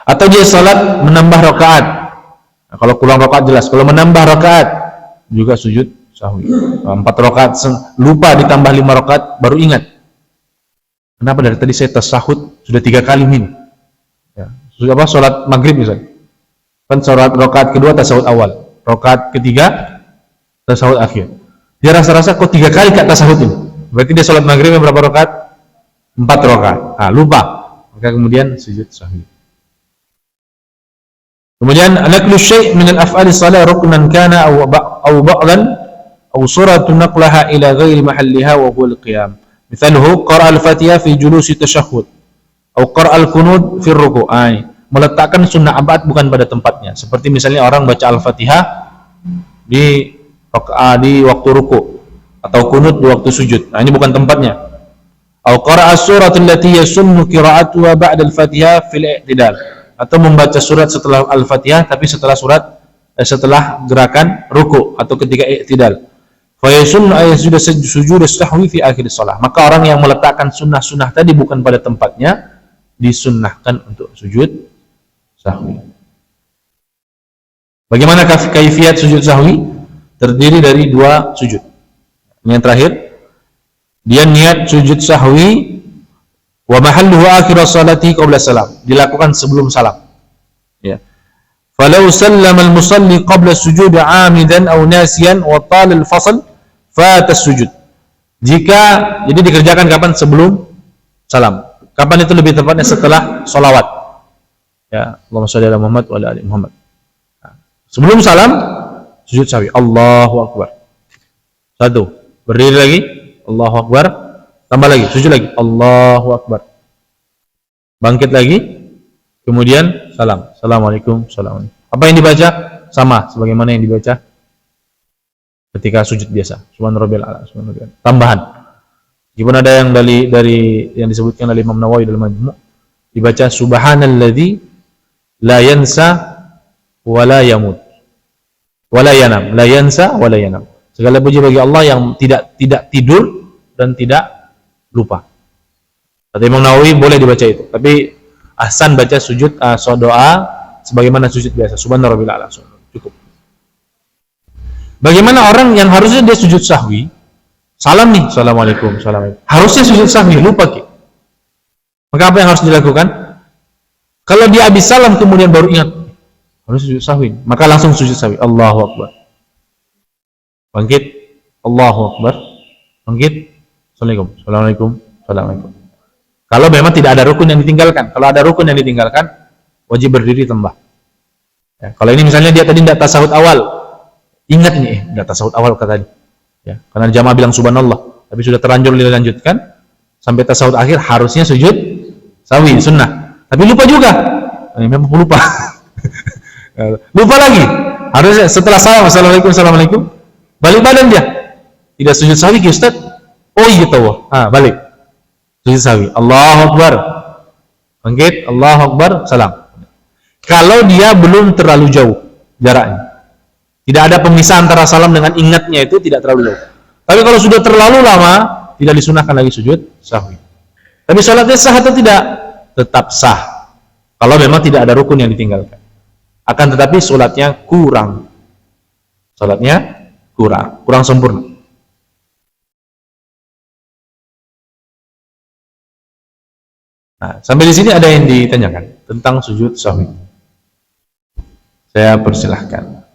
Atau dia salat menambah rakaat. Nah, kalau kurang rakaat jelas. Kalau menambah rakaat juga sujud sahwi. 4 rakaat lupa ditambah 5 rakaat baru ingat. Kenapa dari tadi saya tasahud sudah 3 kali ini? Ya, sudah apa? Salat maghrib misalnya. Kan salat rakaat kedua tasahud awal, rakaat ketiga tasahud akhir. Dia rasa-rasa kok 3 kali kak tasahud ini. Berarti dia salat maghrib berapa rakaat? 4 rakaat. Ah, lupa. Maka kemudian sujud sahwi. Kemudian naqlu syai' min al-af'ali shalah ruknan kana aw ba'dan aw suratun naqlaha ila ghairi mahalliha wa huwa al-qiyam. Mithaluhu qara al-Fatihah fi julusi tasyahhud aw qara al-qunut fi ruku'. Meletakkan sunnah abad bukan pada tempatnya. Seperti misalnya orang baca al-Fatihah di waktu ruku' atau kunut di waktu sujud. Nah, ini bukan tempatnya. Aw qara as-suratul lati yasunnu qira'atuha ba'da al-Fatihah fil i'tidal. Atau membaca surat setelah Al-Fatihah tapi setelah gerakan ruku atau ketika i'tidal. Fa yasunnu sudah sujud sahwi fi akhir shalah. Maka orang yang meletakkan sunnah-sunnah tadi bukan pada tempatnya disunnahkan untuk sujud sahwi. Bagaimana kaifiat sujud sahwi? Terdiri dari 2 sujud. Yang terakhir, dia niat sujud sahwi wa mahalluhu akhir salati qabla salam, dilakukan sebelum salam. Ya. Falau sallama al-musalli qabla sujud 'amidan aw nasiyan wa tala al-fasl fata as-sujud. Jika jadi dikerjakan kapan? Sebelum salam. Kapan itu lebih tepatnya? Setelah salawat. Ya, Allahumma shalli ala Muhammad wa ala ali Muhammad. Nah, sebelum salam sujud sahwi. Allahu akbar. 1. Berdiri lagi. Allahu akbar. Tambah lagi, sujud lagi. Allahu akbar. Bangkit lagi. Kemudian salam. Assalamualaikum. Assalamualaikum. Apa yang dibaca? Sama sebagaimana yang dibaca ketika sujud biasa. Subhanarabbiyal a'la. Subhanarabbiyal a'la. Tambahan. Meskipun ada yang dari yang disebutkan oleh Imam Nawawi dalam Majmu', dibaca subhanalladzi la yansa wa la yamut wa la yanam. La yansa wa la yanam. Segala puji bagi Allah yang tidak tidur dan tidak lupa. Kata Imam Nawawi boleh dibaca itu, tapi ahsan baca sujud doa sebagaimana sujud biasa. Subhanarabbiyal a'la. Cukup. Bagaimana orang yang harusnya dia sujud sahwi, salam nih, assalamualaikum, assalamualaikum. Harusnya sujud sahwi, lupa ki. Maka apa yang harus dilakukan? Kalau dia habis salam kemudian baru ingat, harus sujud sahwi, maka langsung sujud sahwi. Allahu akbar. Bangkit, Allahu akbar. Bangkit, assalamualaikum, assalamualaikum. Kalau memang tidak ada rukun yang ditinggalkan. Kalau ada rukun yang ditinggalkan, wajib berdiri tambah. Ya, kalau ini misalnya dia tadi tidak tasahud awal, ingat nih, tidak tasahud awal kata tadi. Ya, karena jamaah bilang subhanallah, tapi sudah terlanjur dilanjutkan sampai tasahud akhir, harusnya sujud sahwi sunnah. Tapi lupa juga, memang lupa. Lupa lagi. Harusnya setelah salam, assalamualaikum, balik badan dia. Tidak sujud sahwi, Ustaz. Oh iya tahu. Balik. Sujud sahwi. Allahu akbar. Bangkit, Allahu akbar, salam. Kalau dia belum terlalu jauh jaraknya. Tidak ada pemisahan antara salam dengan ingatnya, itu tidak terlalu jauh. Tapi kalau sudah terlalu lama, tidak disunahkan lagi sujud sahwi. Tapi salatnya sah atau tidak? Tetap sah. Kalau memang tidak ada rukun yang ditinggalkan. Akan tetapi salatnya kurang. Salatnya kurang sempurna. Nah, sampai di sini ada yang ditanyakan tentang sujud sahwi. Saya persilahkan.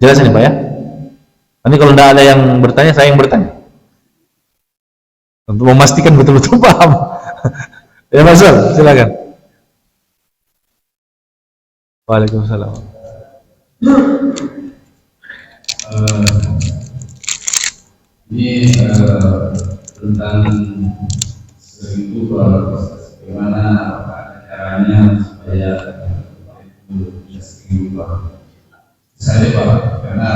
Jelas ini Pak ya? Nanti kalau tidak ada yang bertanya, saya yang bertanya. Untuk memastikan betul-betul paham. Ya Mas Zal, silakan. Waalaikumsalam. Ini tentang sering lupa, bagaimana caranya supaya itu bisa sering lupa. Saya Pak, karena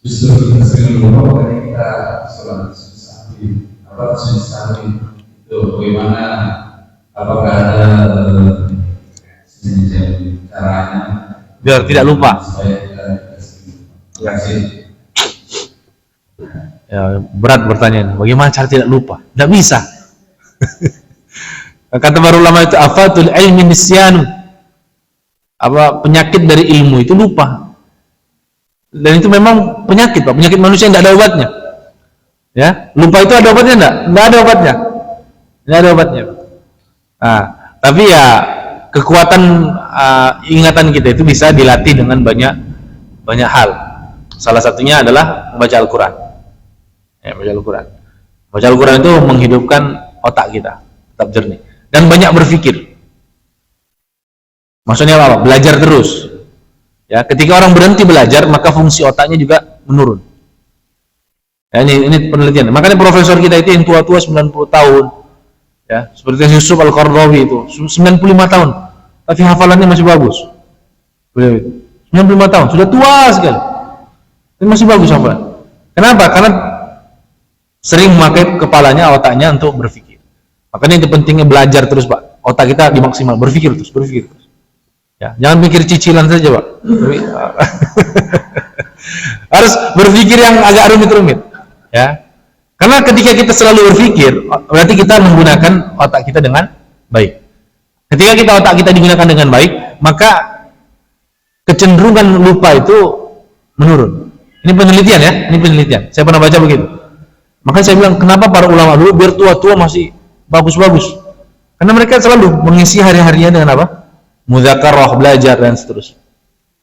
justru kita sering lupa ketika kita sholat sujud sahwi itu bagaimana, apakah ada caranya biar tidak lupa supaya kita sering lupa. Ya, berat pertanyaan. Bagaimana cara tidak lupa? Tidak bisa. Kata para ulama itu afatul ilmi nisyanu. Apa penyakit dari ilmu itu lupa. Dan itu memang penyakit, Pak. Penyakit manusia yang tidak ada obatnya. Ya, lupa itu ada obatnya enggak? Enggak ada obatnya. Enggak ada obatnya. Nah, tapi ya kekuatan ingatan kita itu bisa dilatih dengan banyak hal. Salah satunya adalah membaca Al-Qur'an. Ya, baca Al-Qur'an. Baca Al-Qur'an itu menghidupkan otak kita, tetap jernih dan banyak berpikir. Maksudnya apa? Belajar terus. Ya, ketika orang berhenti belajar, maka fungsi otaknya juga menurun. Ya, ini penelitian. Makanya profesor kita itu yang tua-tua 90 tahun. Ya, seperti Yusuf Al-Qaradawi itu 95 tahun, tapi hafalannya masih bagus. Beliau itu 95 tahun, sudah tua sekali. Tapi masih bagus hafalan. Kenapa? Karena sering memakai kepalanya, otaknya untuk berpikir. Makanya itu pentingnya belajar terus, Pak. Otak kita dimaksimal, berpikir terus. Ya, jangan mikir cicilan saja, Pak. Harus berpikir yang agak rumit-rumit. Ya, karena ketika kita selalu berpikir, berarti kita menggunakan otak kita dengan baik. Ketika otak kita digunakan dengan baik, maka kecenderungan lupa itu menurun. Ini penelitian ya, ini penelitian. Saya pernah baca begitu. Makanya saya bilang, kenapa para ulama dulu biar tua-tua masih bagus-bagus? Karena mereka selalu mengisi hari-harinya dengan apa? Mudzakarah, belajar dan seterusnya.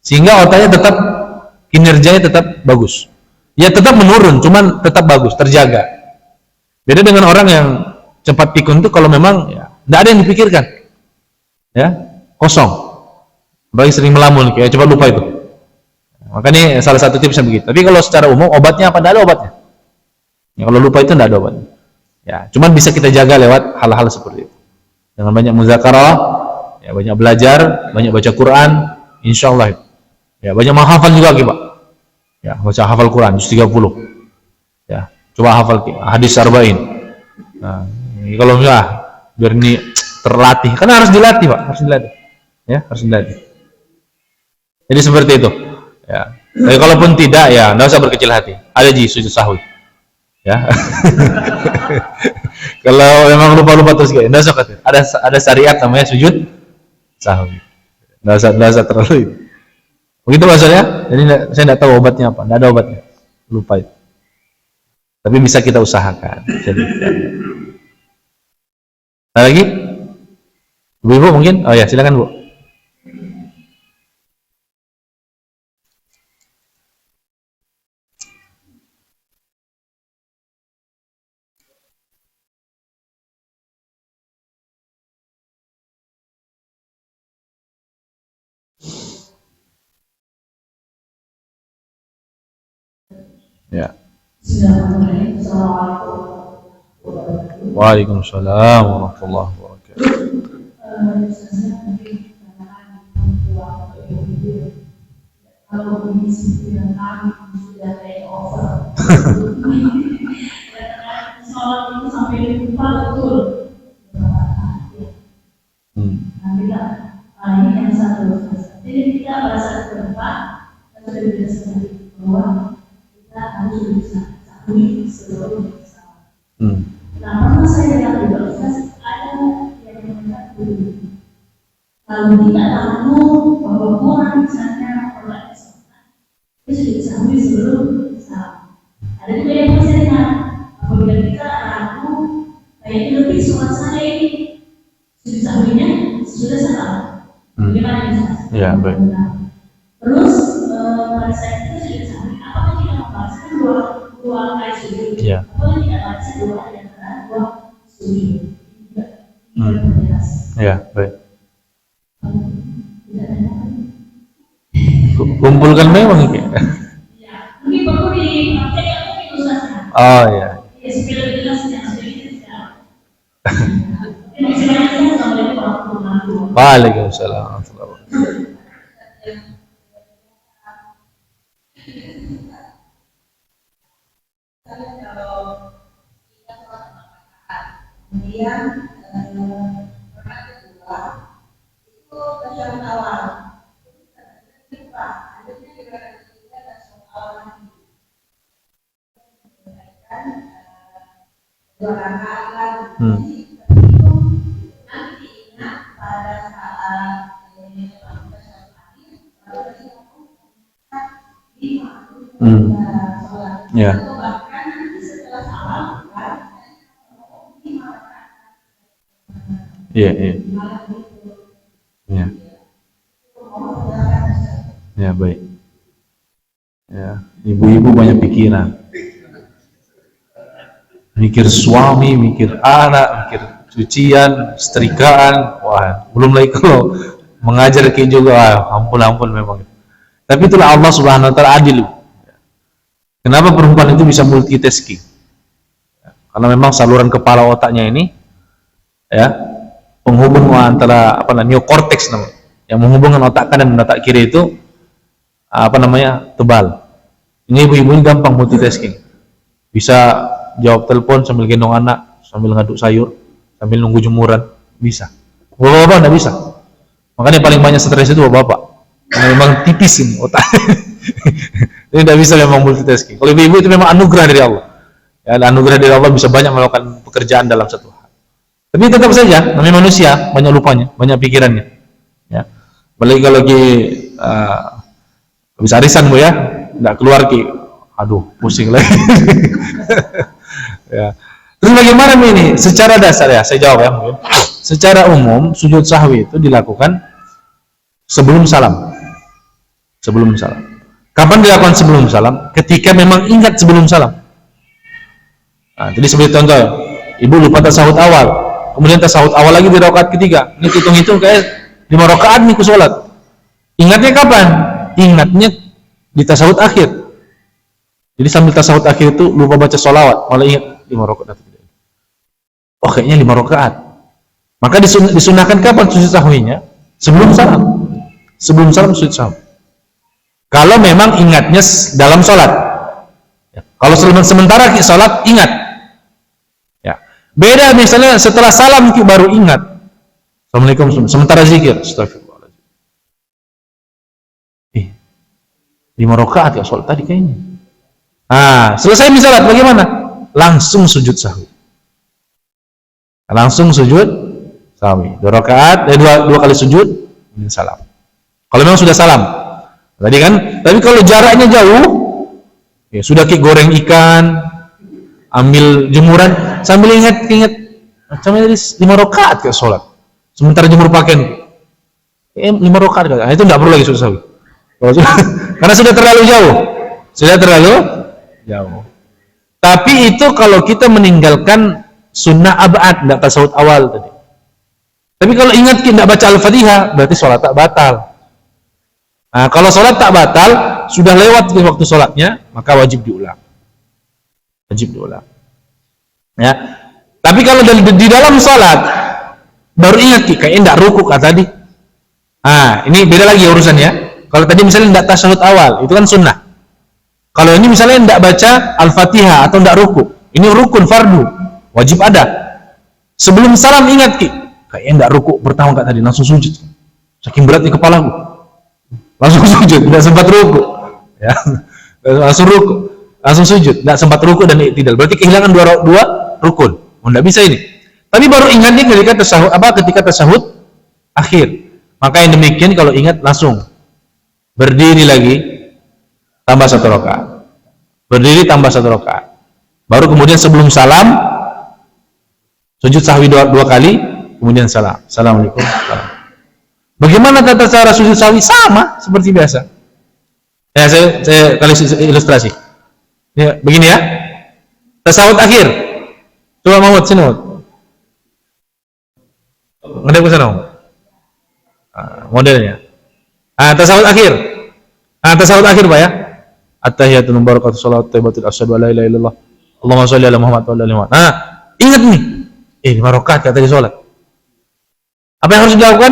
Sehingga otaknya tetap, kinerjanya tetap bagus. Ya tetap menurun, cuman tetap bagus, terjaga. Beda dengan orang yang cepat pikun itu kalau memang ya tidak ada yang dipikirkan, ya kosong. Bagi sering melamun, kayak cepat lupa itu. Makanya salah satu tipsnya begitu. Tapi kalau secara umum obatnya apa? Tidak ada obatnya. Ya, kalau lupa itu tidak ada obatnya. Ya, cuman bisa kita jaga lewat hal-hal seperti itu. Dengan banyak muzakarah, ya banyak belajar, banyak baca Quran, insya Allah. Ya banyak menghafal juga, Pak. Ya, baca hafal Quran juz 30. Ya, coba hafal hadis arba'in. Nah, ini kalau enggak biar ini terlatih. Karena harus dilatih, Pak, harus dilatih. Ya, harus dilatih. Jadi seperti itu. Ya. Tapi kalaupun tidak ya enggak usah berkecil hati. Ada sujud sahwi. Ya. Kalau memang lupa-lupa terus enggak usah khawatir. Ada syariat namanya sujud sahwi. Enggak usah terlalu. Begitu maksudnya. Jadi saya tidak tahu obatnya apa. Tidak ada obatnya. Lupa itu. Tapi bisa kita usahakan. Jadi, ada lagi? Ibu mungkin? Oh ya, silakan Bu. Ya. Waalaikumsalam warahmatullahi wabarakatuh. Kalau kondisi dengan kami sudah take over, sholat itu sampai lupa betul. Ini yang satu. Jadi kita pada saat berempat, kita sudah bisa bahwa kita harus bisa sahwi sebelum bersama. Nah, pernah saya lihat di organisasi ada yang mengatakan dulu, kalau tidak tahu bahwa orang misalnya orang itu sudah disahwi sebelum bersama. Ada juga yang percaya apabila kita ragu, kayaknya lebih sholat saya ini sudah sahwinya sudah salah. Bagaimana bisa? Ya, baik. Terus pada saat itu sudah sahwi, apakah kita membahaskan dua kali sujud? Ya. Apakah kita bahaskan dua di antara dua sujud? Tidak berjelas. Ya, baik. Tidak ada. Kumpulkan memang ya. Ya, mungkin perlu dipraktekkan mungkin usahanya. Oh ya. Ya, supaya lebih jelasnya, supaya kita tidak. Masih banyak yang nggak boleh waktu. Waalaikumsalam warahmatullahi wabarakatuh. Kemudian rakaat kedua itu tasawuf awal. Adanya di rakaat ketiga tasawuf awal lagi. Dua rakaat lagi. Nanti sholat. Ya. Atau bahkan nanti setelah salam kan lima rakaat. Iya, iya. Ya. Ya, baik. Ya, ibu-ibu banyak pikiran. Mikir suami, mikir anak, mikir cucian, setrikaan, wah, belum lagi kalau mengajar kayak juga, ampun memang. Tapi itulah Allah Subhanahu wa taala adil. Kenapa perempuan itu bisa multitasking? Karena memang saluran kepala otaknya ini ya, penghubung antara neokortex namanya, yang menghubungkan otak kanan dan otak kiri itu tebal. Ini ibu-ibu ini gampang multitasking. Bisa jawab telepon sambil gendong anak, sambil ngaduk sayur, sambil nunggu jemuran, bisa. Bapak-bapak enggak bisa. Makanya paling banyak stres itu bapak-bapak. Karena memang tipis ini otak. Ini tidak bisa memang multitasking. Kalau ibu-ibu itu memang anugerah dari Allah. Ya, anugerah dari Allah bisa banyak melakukan pekerjaan dalam satu hal. Tapi tetap saja, namanya manusia, banyak lupanya, banyak pikirannya. Ya. Apalagi kalau habis arisan bu ya, nggak keluar aduh pusing lagi. Ya. Terus bagaimana ini? Secara dasar ya, saya jawab ya mungkin. Secara umum sujud sahwi itu dilakukan sebelum salam. Sebelum salam. Kapan dilakukan sebelum salam? Ketika memang ingat sebelum salam. Nah, jadi seperti contoh, ibu lupa tasahud awal, kemudian tasahud awal lagi di rakaat ketiga. Ini hitung-hitung kayak 5 rakaat nih ku sholat. Ingatnya kapan? Ingatnya di tasahud akhir. Jadi sambil tasahud akhir itu lupa baca sholawat, malah ingat 5 rakaat. Oh kayaknya 5 rakaat. Maka disunahkan kapan sujud sahwinya? Sebelum salam. Sebelum salam sujud sahwi. Kalau memang ingatnya dalam sholat. Ya. Kalau sementara sholat ingat. Ya. Beda misalnya setelah salam baru ingat. Assalamualaikum. Sementara zikir. Astagfirullahaladzim. 5 rakaat ya sholat tadi kayaknya. Nah, selesai misalat bagaimana? Langsung sujud sahwi. Langsung sujud sahwi. 2 rakaat, dua kali sujud, kemudian salam. Kalau memang sudah salam. Tadi kan, tapi kalau jaraknya jauh, ya sudah goreng ikan, ambil jemuran, sambil ingat macam ini 5 rakaat ke sholat. Sementara jemur pakaian, 5 rakaat, nah, itu tidak perlu lagi sujud sahwi. Karena sudah terlalu jauh. Sudah terlalu jauh. Tapi itu kalau kita meninggalkan sunnah abad, tidak tasawuf awal tadi. Tapi kalau ingat tidak baca Al-Fatihah, berarti sholat tak batal. Nah, kalau sholat tak batal, sudah lewat waktu sholatnya, maka wajib diulang. Wajib diulang. Ya. Tapi kalau di dalam sholat, baru ingat kayaknya tidak rukuk tadi. Nah, ini beda lagi urusannya. Kalau tadi misalnya tidak tasyahud awal, itu kan sunnah. Kalau ini misalnya tidak baca Al-Fatihah atau tidak rukuk, ini rukun fardu, wajib ada. Sebelum salam ingat kayaknya tidak rukuk pertama tadi, langsung sujud. Saking beratnya kepalaku, langsung sujud, tidak sempat rukuk. Ya, langsung rukuk, langsung sujud, tidak sempat rukuk dan iktidal. Berarti kehilangan dua rukun. Tidak bisa ini. Tapi baru ingatnya ketika tasyahud akhir. Maka yang demikian kalau ingat langsung berdiri lagi, tambah 1 rakaat. Berdiri tambah 1 rakaat. Baru kemudian sebelum salam sujud sahwi 2 kali, kemudian salam. Assalamualaikum. Salam. Bagaimana tata cara sujud sahwi? Sama seperti biasa. Ya, saya kali ilustrasi. Ya, begini ya. Tasawuf akhir. Coba Mahmud sini, Mahmud. Ngadep ke sana, Mahmud. Modelnya. Tasawuf akhir. Tasawuf akhir Pak ya. At-tahiyatu mubarakatuh shalawat thayyibatul asyhadu an la ilaha illallah. Allahumma shalli ala Muhammad wa ala ali Muhammad. Ingat nih. 5 rakaat kata di salat. Apa yang harus dilakukan?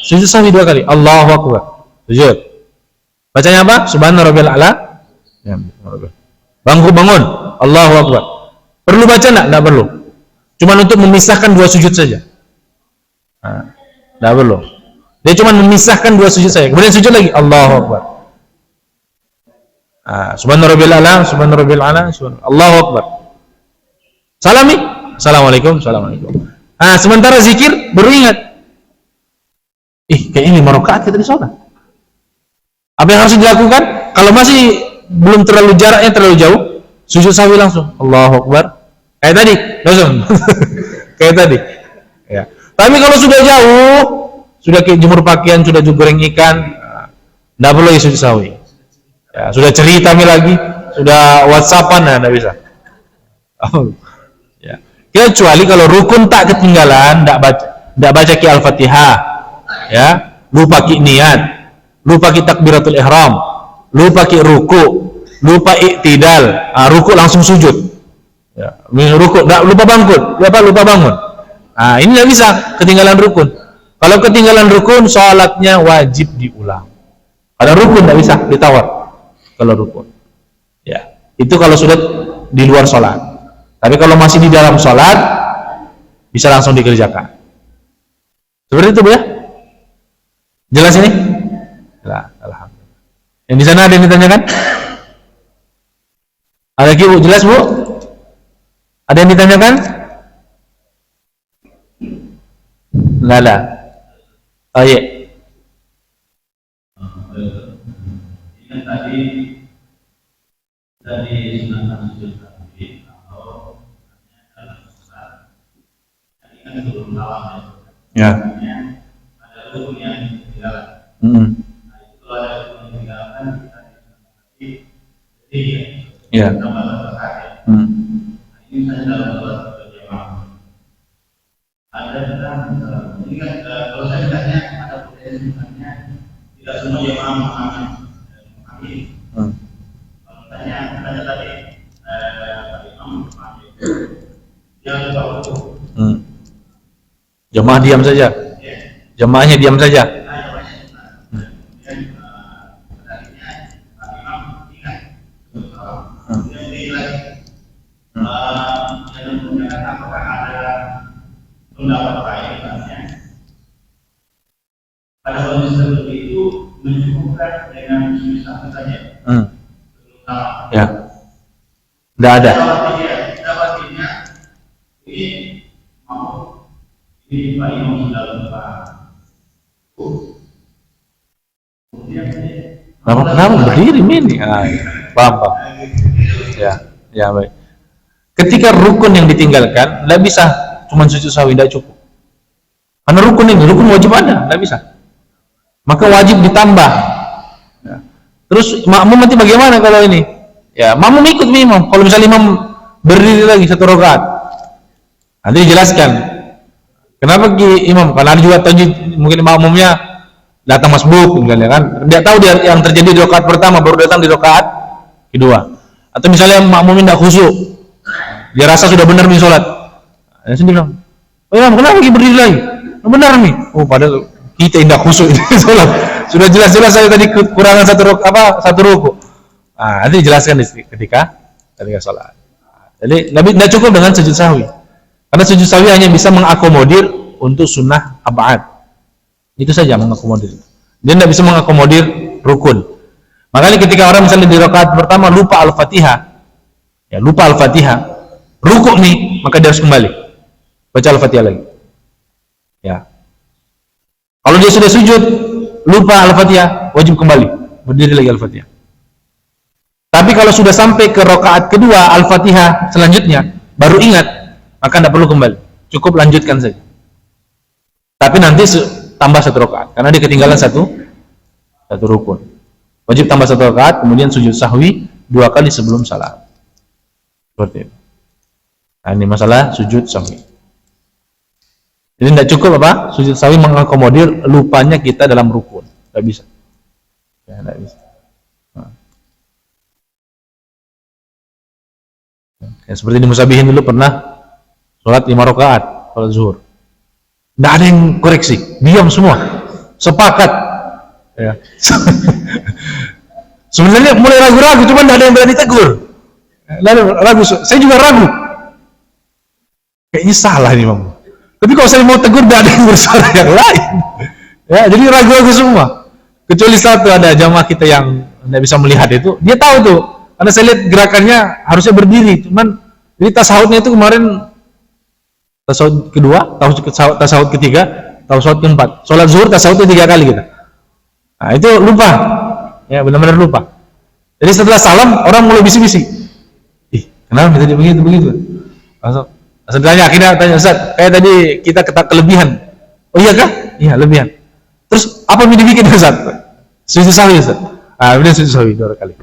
Sujud sahwi 2 kali. Allahu akbar. Sujud. Bacanya apa? Subhana rabbiyal a'la. Ya, bangun. Allahu akbar. Perlu baca enggak? Enggak perlu. Cuma untuk memisahkan 2 sujud saja. Enggak perlu. Dia cuma memisahkan 2 sujud saja. Kemudian sujud lagi. Allahu akbar. Subhana rabbiyal a'la, subhana rabbiyal a'la, Allahu akbar. Salami. Assalamualaikum, assalamualaikum. Sementara zikir baru ingat. Kayaknya 5 rakaat kita di sholat. Apa yang harus dilakukan? Kalau masih belum terlalu jaraknya terlalu jauh, sujud sahwi langsung. Allahu Akbar. Kayak tadi, langsung. Kayak tadi. Ya. Tapi kalau sudah jauh, sudah jemur pakaian, sudah goreng ikan, enggak perlu lagi sujud sahwi. Ya, sudah cerita lagi, sudah WhatsAppan, nah enggak bisa. Ya. Kecuali kalau rukun tak ketinggalan, enggak baca ki Al-Fatihah. Ya, lupa ki niat, lupa ki takbiratul ihram, lupa ki ruku, lupa i'tidal, ruku langsung sujud. Ya, ruku, enggak lupa bangkit, lupa bangun. Nah, ini enggak bisa, ketinggalan rukun. Kalau ketinggalan rukun, sholatnya wajib diulang. Ada rukun enggak bisa ditawar. Kalau rukun. Ya, itu kalau sudah di luar sholat. Tapi kalau masih di dalam sholat, bisa langsung dikerjakan. Seperti itu, Bu ya? Jelas ini? Jelas, alhamdulillah. Yang di sana ada yang ditanyakan? Ada lagi, Bu? Jelas, Bu? Ada yang ditanyakan? Lala. Oh iya. Ini tadi sunatan sujud sahwi atau dalam sholat. Tadi kan sebelum salam Ya. ada rukun yang ditinggalkan. Nah, itu kalau ada rukun yang ditinggalkan kita Ya. tambah saja. Ini saya dalam sholat berjamaah. Ada tentang ini kan kalau saya tanya ada potensi misalnya tidak semua jemaah memahami. Kalau tanya tadi Pak Imam memahami. Dia tahu. Jemaah diam saja. Jemaahnya diam saja. Pendapat lain misalnya pada kondisi seperti itu mencukupkan dengan sujud sahwi saja. Ya. Tidak ada. Dapatnya ini mau ini Pak Imam sudah lupa. Kenapa berdiri ini? Paham. Ya baik. Ketika rukun yang ditinggalkan, tidak bisa cuma sujud sahwi, tidak cukup. Karena rukun ini, rukun wajib ada, tidak bisa. Maka wajib ditambah. Ya. Terus makmum nanti bagaimana kalau ini? Ya, makmum ikut imam. Kalau misalnya imam berdiri lagi 1 rakaat, nanti dijelaskan. Kenapa imam? Karena ada juga tajwid, mungkin makmumnya datang masbuk, misalnya kan. Dia tahu dia yang terjadi di rakaat pertama, baru datang di rakaat kedua. Atau misalnya makmumnya tidak khusyuk, dia rasa sudah benar nih sholat. Dia sendiri bilang, oh ya, kenapa lagi berdiri lagi? Oh, benar nih. Oh, padahal kita tidak khusyuk sholat. Sudah jelas-jelas saya tadi kekurangan satu ruku. Nah, nanti dijelaskan ketika sholat. Jadi tidak cukup dengan sujud sahwi. Karena sujud sahwi hanya bisa mengakomodir untuk sunnah ab'ad. Itu saja mengakomodir. Dia tidak bisa mengakomodir rukun. Makanya ketika orang misalnya di rakaat pertama lupa Al-Fatihah, ya lupa Al-Fatihah, rukuk nih, maka dia harus kembali baca Al-Fatihah lagi. Ya. Kalau dia sudah sujud lupa Al-Fatihah, wajib kembali berdiri lagi Al-Fatihah. Tapi kalau sudah sampai ke rakaat kedua Al-Fatihah selanjutnya baru ingat, maka tidak perlu kembali, cukup lanjutkan saja. Tapi nanti tambah 1 rakaat karena dia ketinggalan satu rukun. Wajib tambah 1 rakaat, kemudian sujud sahwi 2 kali sebelum salat. Seperti itu. Nah, ini masalah sujud sahwi. Jadi tidak cukup apa? Sujud sahwi mengakomodir lupanya kita dalam rukun. Tidak bisa. Ya, tidak bisa. Nah. Ya, seperti di Musabihin dulu pernah sholat 5 rakaat sholat zuhur. Tidak ada yang koreksi, diam semua, sepakat. Ya. Sebenarnya mulai ragu-ragu, cuma tidak ada yang berani tegur. Lalu ragu, saya juga ragu. Kayaknya salah nih, Mam. Tapi kalau saya mau tegur, tidak ada yang bersuara yang lain. Ya, jadi ragu-ragu semua. Kecuali satu, ada jamaah kita yang tidak bisa melihat itu, dia tahu tuh. Karena saya lihat gerakannya harusnya berdiri, cuman jadi tasawufnya itu kemarin tasawuf kedua, tasawuf ketiga, tasawuf keempat. Sholat zuhur tasawufnya 3 kali kita. Nah, itu lupa. Ya, benar-benar lupa. Jadi setelah salam orang mulai bisik-bisik. Ih, kenapa tadi begitu? Langsung tanya, akhirnya tanya Ustaz, kayak tadi kita kelebihan. Oh iya kah? Iya, lebihan. Terus apa yang dibikin Ustaz? Sujud sahwi Ustaz. Kemudian sujud sahwi 2 kali.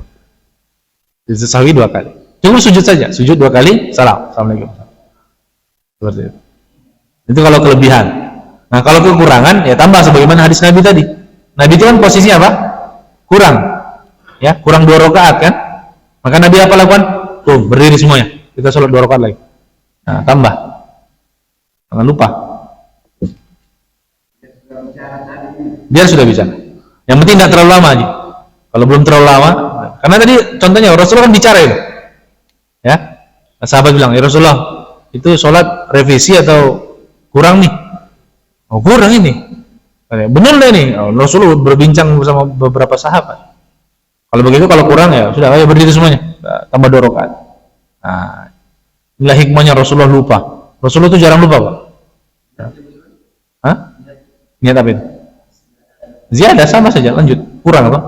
Sujud sahwi 2 kali. Cuma sujud saja, sujud 2 kali, salam. Assalamualaikum. Seperti itu. Itu kalau kelebihan. Nah, kalau kekurangan ya tambah sebagaimana hadis Nabi tadi. Nabi itu kan posisinya apa? Kurang. Ya, kurang 2 rakaat kan? Maka Nabi apa lakukan? Tuh, berdiri semuanya. Kita sholat 2 rakaat lagi. Nah, tambah. Jangan lupa. Dia sudah bicara. Yang penting tidak terlalu lama aja. Kalau belum terlalu lama, karena tadi contohnya Rasulullah kan bicara itu. Ya. Sahabat bilang, "Ya Rasulullah, itu sholat revisi atau kurang nih?" "Oh, kurang ini." "Benar deh nih." Rasulullah berbincang bersama beberapa sahabat. Kalau begitu, kalau kurang ya sudah, ayo berdiri semuanya. Tambah 2 rakaat. Nah, inilah hikmahnya Rasulullah lupa. Rasulullah itu jarang lupa, Pak. Hah? Niat apa itu? Ziyadah, sama saja, lanjut. Kurang apa?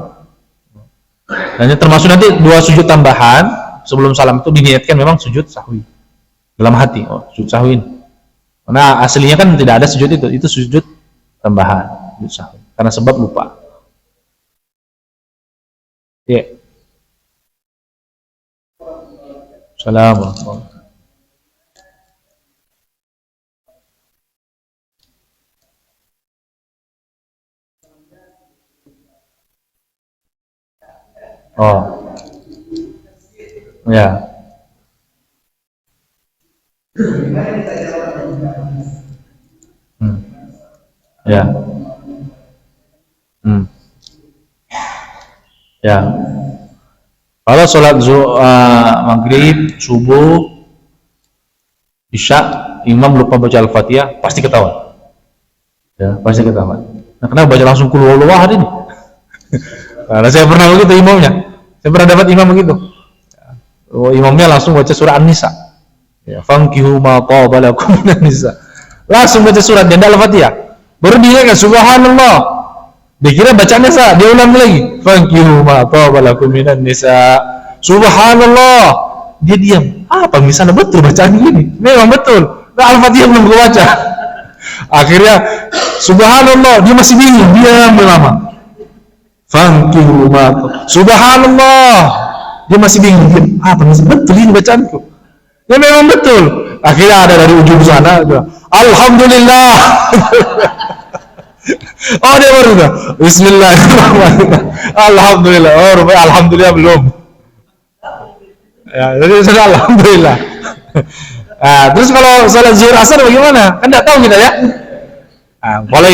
Dan termasuk nanti 2 sujud tambahan sebelum salam itu diniatkan memang sujud sahwi. Dalam hati, oh sujud sahwi ini. Karena aslinya kan tidak ada sujud itu sujud tambahan, sujud sahwi. Karena sebab lupa. Ya. Assalamualaikum. Oh, ya. Ya. Ya. Kalau sholat maghrib, subuh, isya, imam lupa baca Al-Fatihah, pasti ketahuan. Ya, pasti ketahuan. Nah, kenapa baca langsung qul huwallahu ahad ini? Karena saya pernah begitu imamnya. Saya pernah dapat imam begitu. Imamnya langsung baca surah An-Nisa. Ya, fankihu ma taba lakum minan nisa. Langsung baca surat dan Al-Fatihah. Baru dia kan subhanallah. Dikira bacanya sah, dia ulang lagi. Fankihu ma taba lakum minan nisa. Subhanallah. Dia diam. Apa misalnya betul bacaan ini? Memang betul. Nah, Al-Fatihah belum baca. Akhirnya subhanallah, dia masih bingung, diam lama. Fankihu ma subhanallah, dia masih bingung. Apa betul ini bacaanku? Ya memang betul. Akhirnya ada dari ujung sana, alhamdulillah. Oh, dia baru dah. Bismillahirrahmanirrahim. Alhamdulillah. Oh, rupanya alhamdulillah belum. Ya, jadi sudah alhamdulillah. Nah, terus kalau salat zuhur asar bagaimana? Kan tidak tahu kita ya. Nah, kalau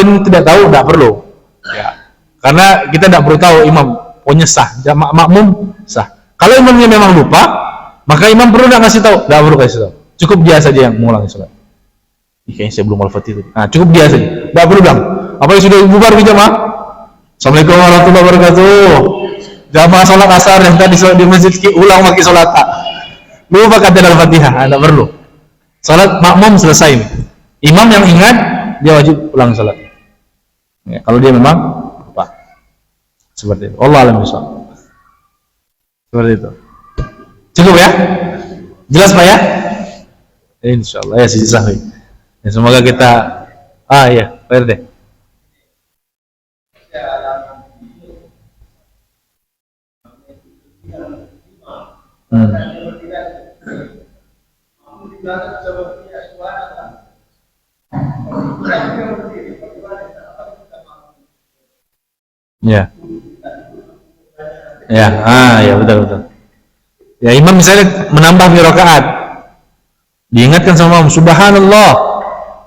ini tidak tahu tidak perlu. Ya. Karena kita tidak perlu tahu imam pokoknya sah, makmum sah. Kalau imamnya memang lupa, maka imam perlu tidak ngasih tahu, tidak perlu kasih tahu. Cukup dia saja yang mengulangi sholat. Kayaknya saya belum Al-Fatihah. Nah, cukup dia saja, tidak perlu bilang. Apa yang sudah bubar berjamaah? Assalamualaikum warahmatullahi wabarakatuh. Jamaah sholat asar yang tadi di masjid ulang lagi sholat. Lupa kata Al-Fatihah, tidak perlu. Sholat makmum selesai ini. Imam yang ingat dia wajib ulang sholat. Ya, kalau dia memang seperti itu. Allah alam bisawab. Seperti itu. Cukup ya? Jelas Pak ya? Insyaallah ya sisi sahwi. Ya, semoga kita ya, Pak RD. Ya. Ya, ya betul. Ya, imam misalnya menambah rakaat. Diingatkan sama imam, subhanallah.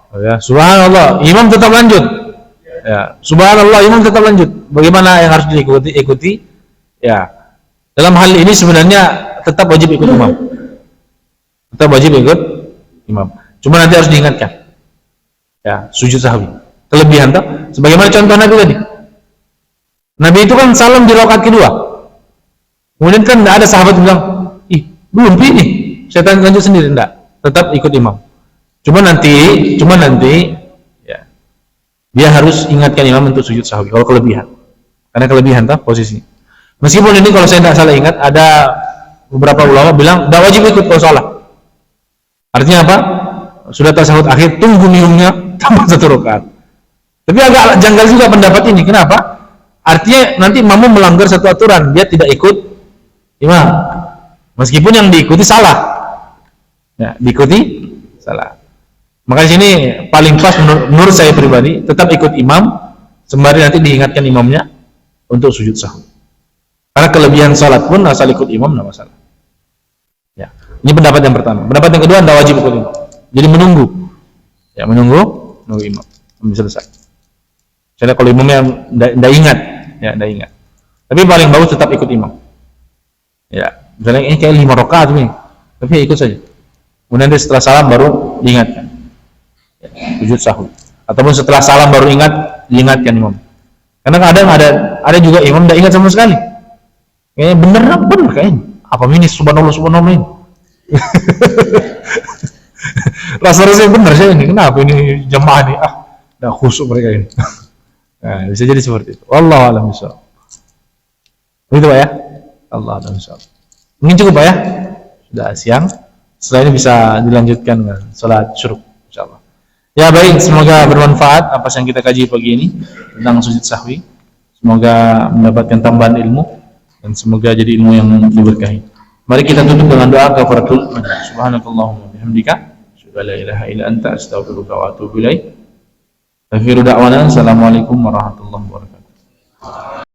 Oh, ya, subhanallah, imam tetap lanjut. Ya, subhanallah, imam tetap lanjut. Bagaimana yang harus diikuti? Ya. Dalam hal ini sebenarnya tetap wajib ikut imam. Tetap wajib ikut imam. Cuma nanti harus diingatkan. Ya, sujud sahwi. Kelebihan toh, sebagaimana contoh Nabi tadi. Nabi itu kan salam di rakaat kedua. Kemudian kan ada sahabat bilang, belum ini, saya lanjut sendiri. Enggak, tetap ikut imam. Cuma nanti, ya, dia harus ingatkan imam untuk sujud sahwi. Kalau kelebihan, karena kelebihan tak posisi. Meskipun ini kalau saya tidak salah ingat, ada beberapa ulama bilang tidak wajib ikut kalau sholat. Artinya apa? Sudah tasyahud akhir, tunggu minumnya tambah 1 rakaat. Tapi agak janggal juga pendapat ini. Kenapa? Artinya nanti makmum melanggar satu aturan, dia tidak ikut imam. Meskipun yang diikuti salah. Ya, diikuti salah. Maka di sini paling pas menurut saya pribadi tetap ikut imam sembari nanti diingatkan imamnya untuk sujud sahwi. Karena kelebihan salat pun asal ikut imam tidak masalah. Ya, ini pendapat yang pertama. Pendapat yang kedua tidak wajib ikut imam. Jadi menunggu. Ya, menunggu imam sampai selesai. Misalnya kalau imamnya tidak ingat, ya tidak ingat. Tapi paling bagus tetap ikut imam. Ya, misalnya ini kayak 5 rakaat nih, tapi ya ikut saja. Kemudian setelah salam baru diingatkan. Ya, sujud sahwi. Ataupun setelah salam baru diingatkan imam. Karena kadang ada juga imam tidak ingat sama sekali. Kayaknya bener kayaknya. Apa ini subhanallah ini? Rasa-rasanya bener sih ini. Kenapa ini jemaah ini? Tidak khusyuk mereka ini. Nah, bisa jadi seperti itu. Wallahu a'lam bishawab. Begitu Pak ya? Allah a'lam bishawab. Mungkin cukup Pak ya? Sudah siang. Setelah ini bisa dilanjutkan dengan salat syuruk insyaallah. Ya baik, semoga bermanfaat apa yang kita kaji pagi ini tentang sujud sahwi. Semoga mendapatkan tambahan ilmu dan semoga jadi ilmu yang diberkahi. Mari kita tutup dengan doa kafaratul majlis. Subhanakallahumma bihamdika, asyhadu an la ilaha illa anta, astaghfiruka wa atubu ilaik. Akhiru da'wana, assalamualaikum warahmatullahi wabarakatuh.